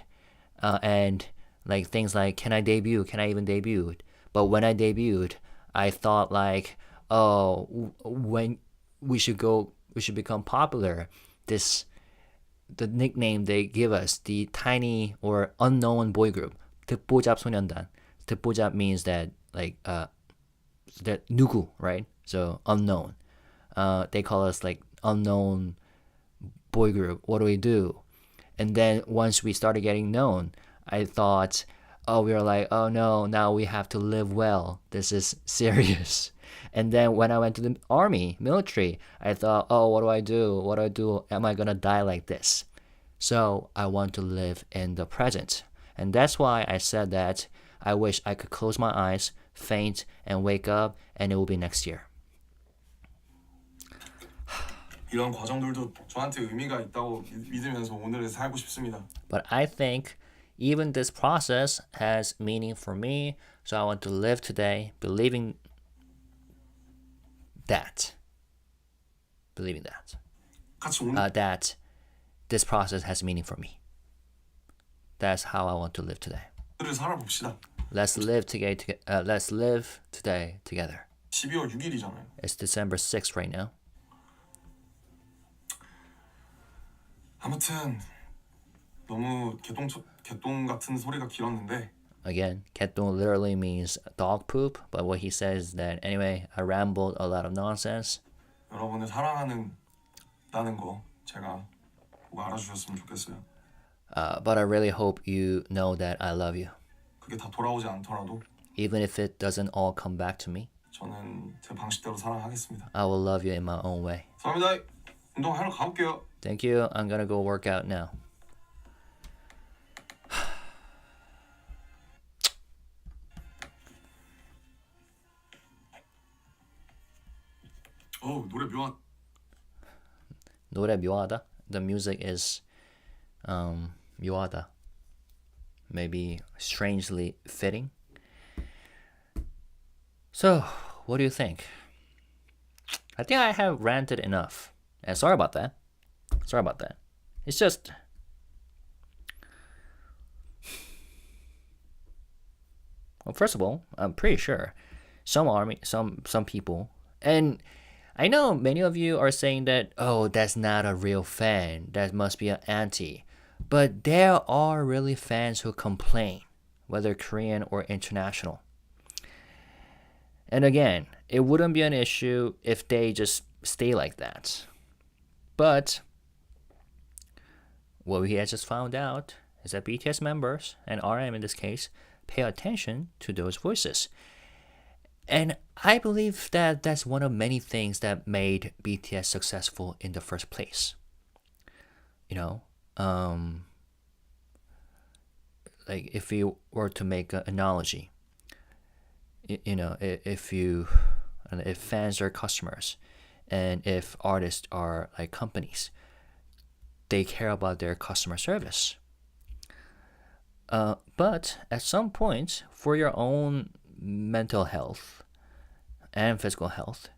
And like things like, can I debut? Can I even debut? But when I debuted, I thought like, when we should become popular. The nickname they give us, the tiny or unknown boy group, 듣보잡 소년단. 듣보잡 means that like that 누구, right? So unknown. They call us like unknown boy group. What do we do? And then once we started getting known, I thought, we were like, oh no, now we have to live well. This is serious. And then when I went to the military, I thought, what do I do? What do I do? Am I gonna die like this? So I want to live in the present. And that's why I said that I wish I could close my eyes, faint, and wake up, and it will be next year. 이런 과정들도 저한테 의미가 있다고 믿으면서 오늘을 살고 싶습니다. But I think even this process has meaning for me, so I want to live today believing that. Believing that. 같이 오늘 That this process has meaning for me. That's how I want to live today. 을 살아봅시다. Let's live today together. 12월 6일이잖아요. It's December 6th right now. 아무튼 너무 개똥 같은 소리가 길었는데 Again, 개똥 literally means dog poop, but what he says is that anyway, I rambled a lot of nonsense. 여러분을 사랑하는다는 거 제가 꼭 알아주셨으면 좋겠어요. But I really hope you know that I love you. 그게 다 돌아오지 않더라도 Even if it doesn't all come back to me, 저는 제 방식대로 사랑하겠습니다. I will love you in my own way. 감사합니다. 운동하러 가볼게요. Thank you. I'm gonna go work out now. 노래 묘한. 노래 묘하다. The music is 묘하다. Maybe strangely fitting. So, what do you think? I think I have ranted enough. And sorry about that. It's just well, first of all, I'm pretty sure some people, and I know many of you are saying that, oh, that's not a real fan. That must be an anti. But there are really fans who complain, whether Korean or international. And again, it wouldn't be an issue if they just stay like that. But what we had just found out is that BTS members, and RM in this case, pay attention to those voices. And I believe that that's one of many things that made BTS successful in the first place. You know, like if you were to make an analogy, you know, if fans are customers, and if artists are like companies, they care about their customer service. But at some point, for your own mental health and physical health,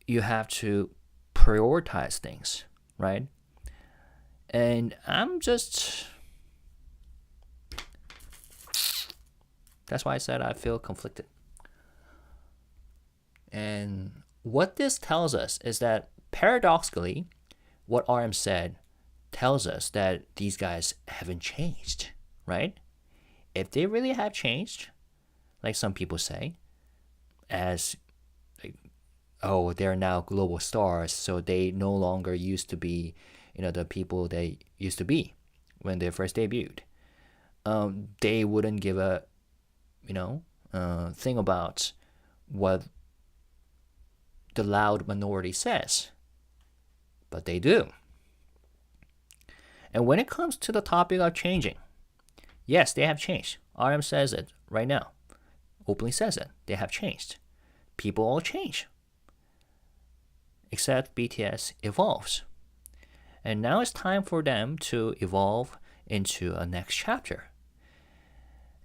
you have to prioritize things, right? And that's why I said I feel conflicted. And what this tells us is that paradoxically, what RM said tells us that these guys haven't changed, right? If they really have changed, like some people say, as like, oh, they're now global stars, so they no longer used to be, you know, the people they used to be when they first debuted. They wouldn't give a, you know, thing about what the loud minority says, but they do. And when it comes to the topic of changing, yes, they have changed. RM says it right now, openly says it. They have changed. People all change, except BTS evolves. And now it's time for them to evolve into a next chapter.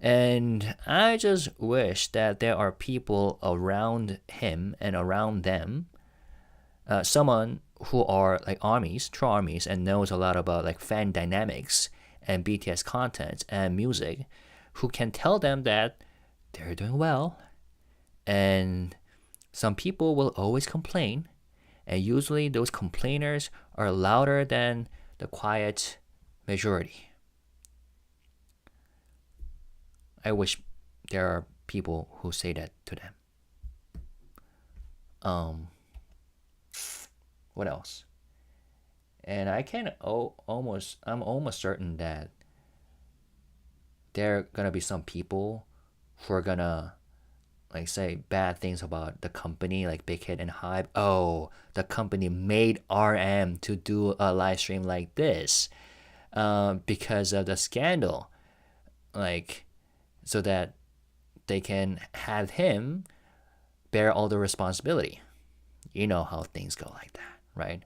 And I just wish that there are people around him and around them, someone who are like armies, true armies, and knows a lot about like fan dynamics and BTS content and music, who can tell them that they're doing well. And some people will always complain, and usually those complainers are louder than the quiet majority. I wish there are people who say that to them. What else? And I'm almost certain that there are gonna be some people who are gonna like say bad things about the company, like Big Hit and Hype. Oh, the company made RM to do a live stream like this because of the scandal, like, so that they can have him bear all the responsibility. You know how things go like that, right?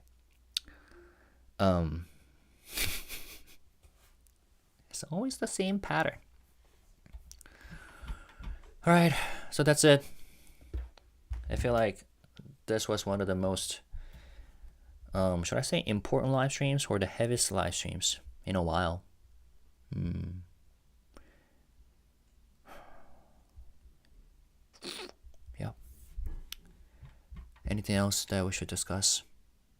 It's always the same pattern. All right, so that's it. I feel like this was one of the most, should I say, important live streams or the heaviest live streams in a while. Yeah. Anything else that we should discuss?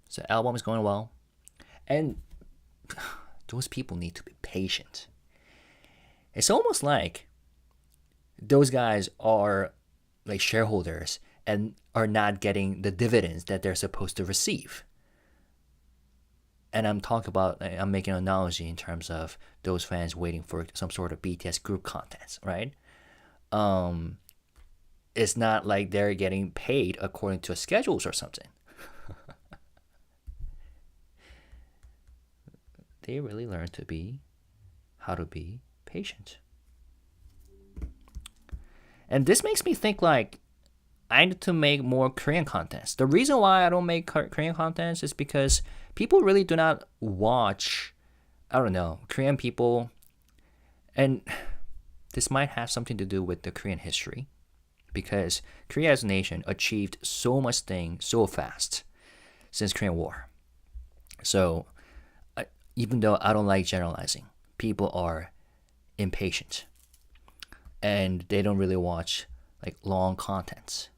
So the album is going well, and those people need to be patient. It's almost like those guys are like shareholders and are not getting the dividends that they're supposed to receive. And I'm making an analogy in terms of those fans waiting for some sort of BTS group content, right? It's not like they're getting paid according to schedules or something. They really learn how to be patient. And this makes me think like I need to make more Korean contents. The reason why I don't make Korean contents is because people really do not watch, I don't know, Korean people. And this might have something to do with the Korean history, because Korea as a nation achieved so much things so fast since Korean War. So even though I don't like generalizing, people are impatient and they don't really watch like long contents.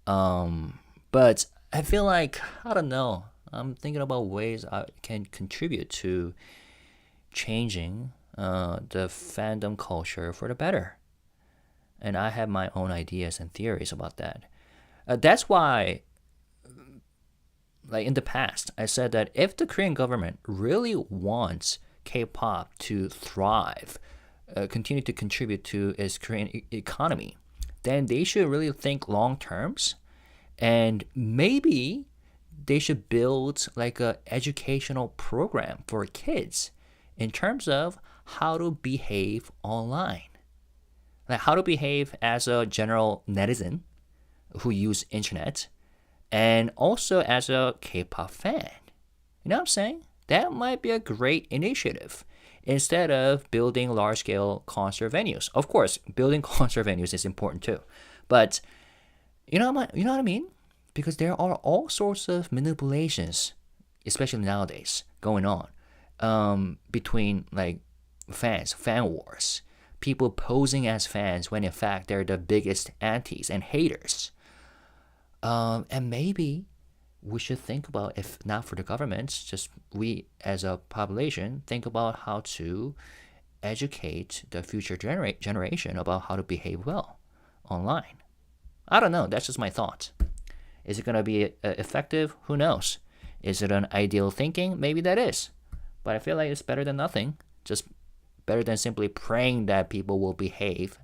But I feel like, I don't know, I'm thinking about ways I can contribute to changing the fandom culture for the better. And I have my own ideas and theories about that. That's why, like in the past, I said that if the Korean government really wants K-pop to thrive, continue to contribute to its Korean economy, then they should really think long terms, and maybe they should build like a educational program for kids in terms of how to behave online, like how to behave as a general netizen who use internet, and also as a K-pop fan. You know what I'm saying? That might be a great initiative instead of building large-scale concert venues. Of course, building concert venues is important too, but you know what I mean? Because there are all sorts of manipulations, especially nowadays, going on between like fans, fan wars, people posing as fans when in fact they're the biggest antis and haters. And maybe we should think about, if not for the governments, just we as a population, think about how to educate the future generation about how to behave well online. I don't know. That's just my thought. Is it going to be effective? Who knows? Is it an ideal thinking? Maybe that is. But I feel like it's better than nothing. Just better than simply praying that people will behave.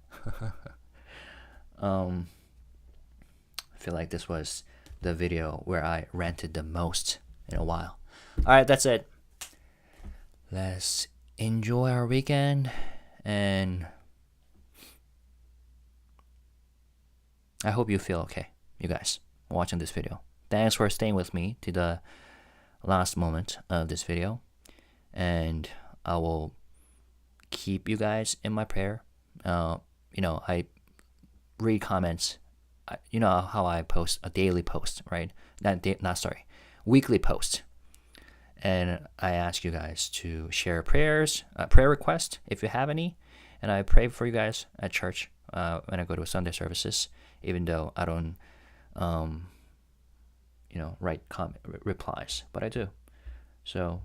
I feel like this was the video where I ranted the most in a while. All right, that's it. Let's enjoy our weekend, and I hope you feel okay, you guys, watching this video. Thanks for staying with me to the last moment of this video, and I will keep you guys in my prayer. I read comments. You know how I post a daily post, right? Weekly post. And I ask you guys to share prayers, prayer requests if you have any. And I pray for you guys at church when I go to Sunday services, even though I don't, write replies, but I do. So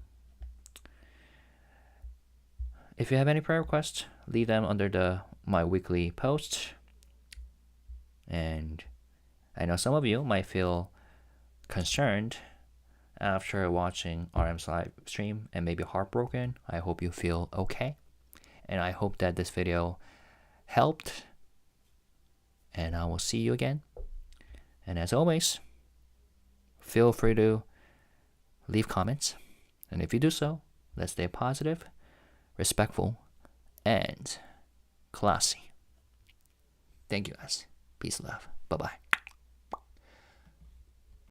if you have any prayer requests, leave them under my weekly posts. And I know some of you might feel concerned after watching RM's live stream and maybe heartbroken. I hope you feel okay. And I hope that this video helped. And I will see you again. And as always, feel free to leave comments. And if you do so, let's stay positive, respectful, and classy. Thank you guys. Peace, love. Bye-bye.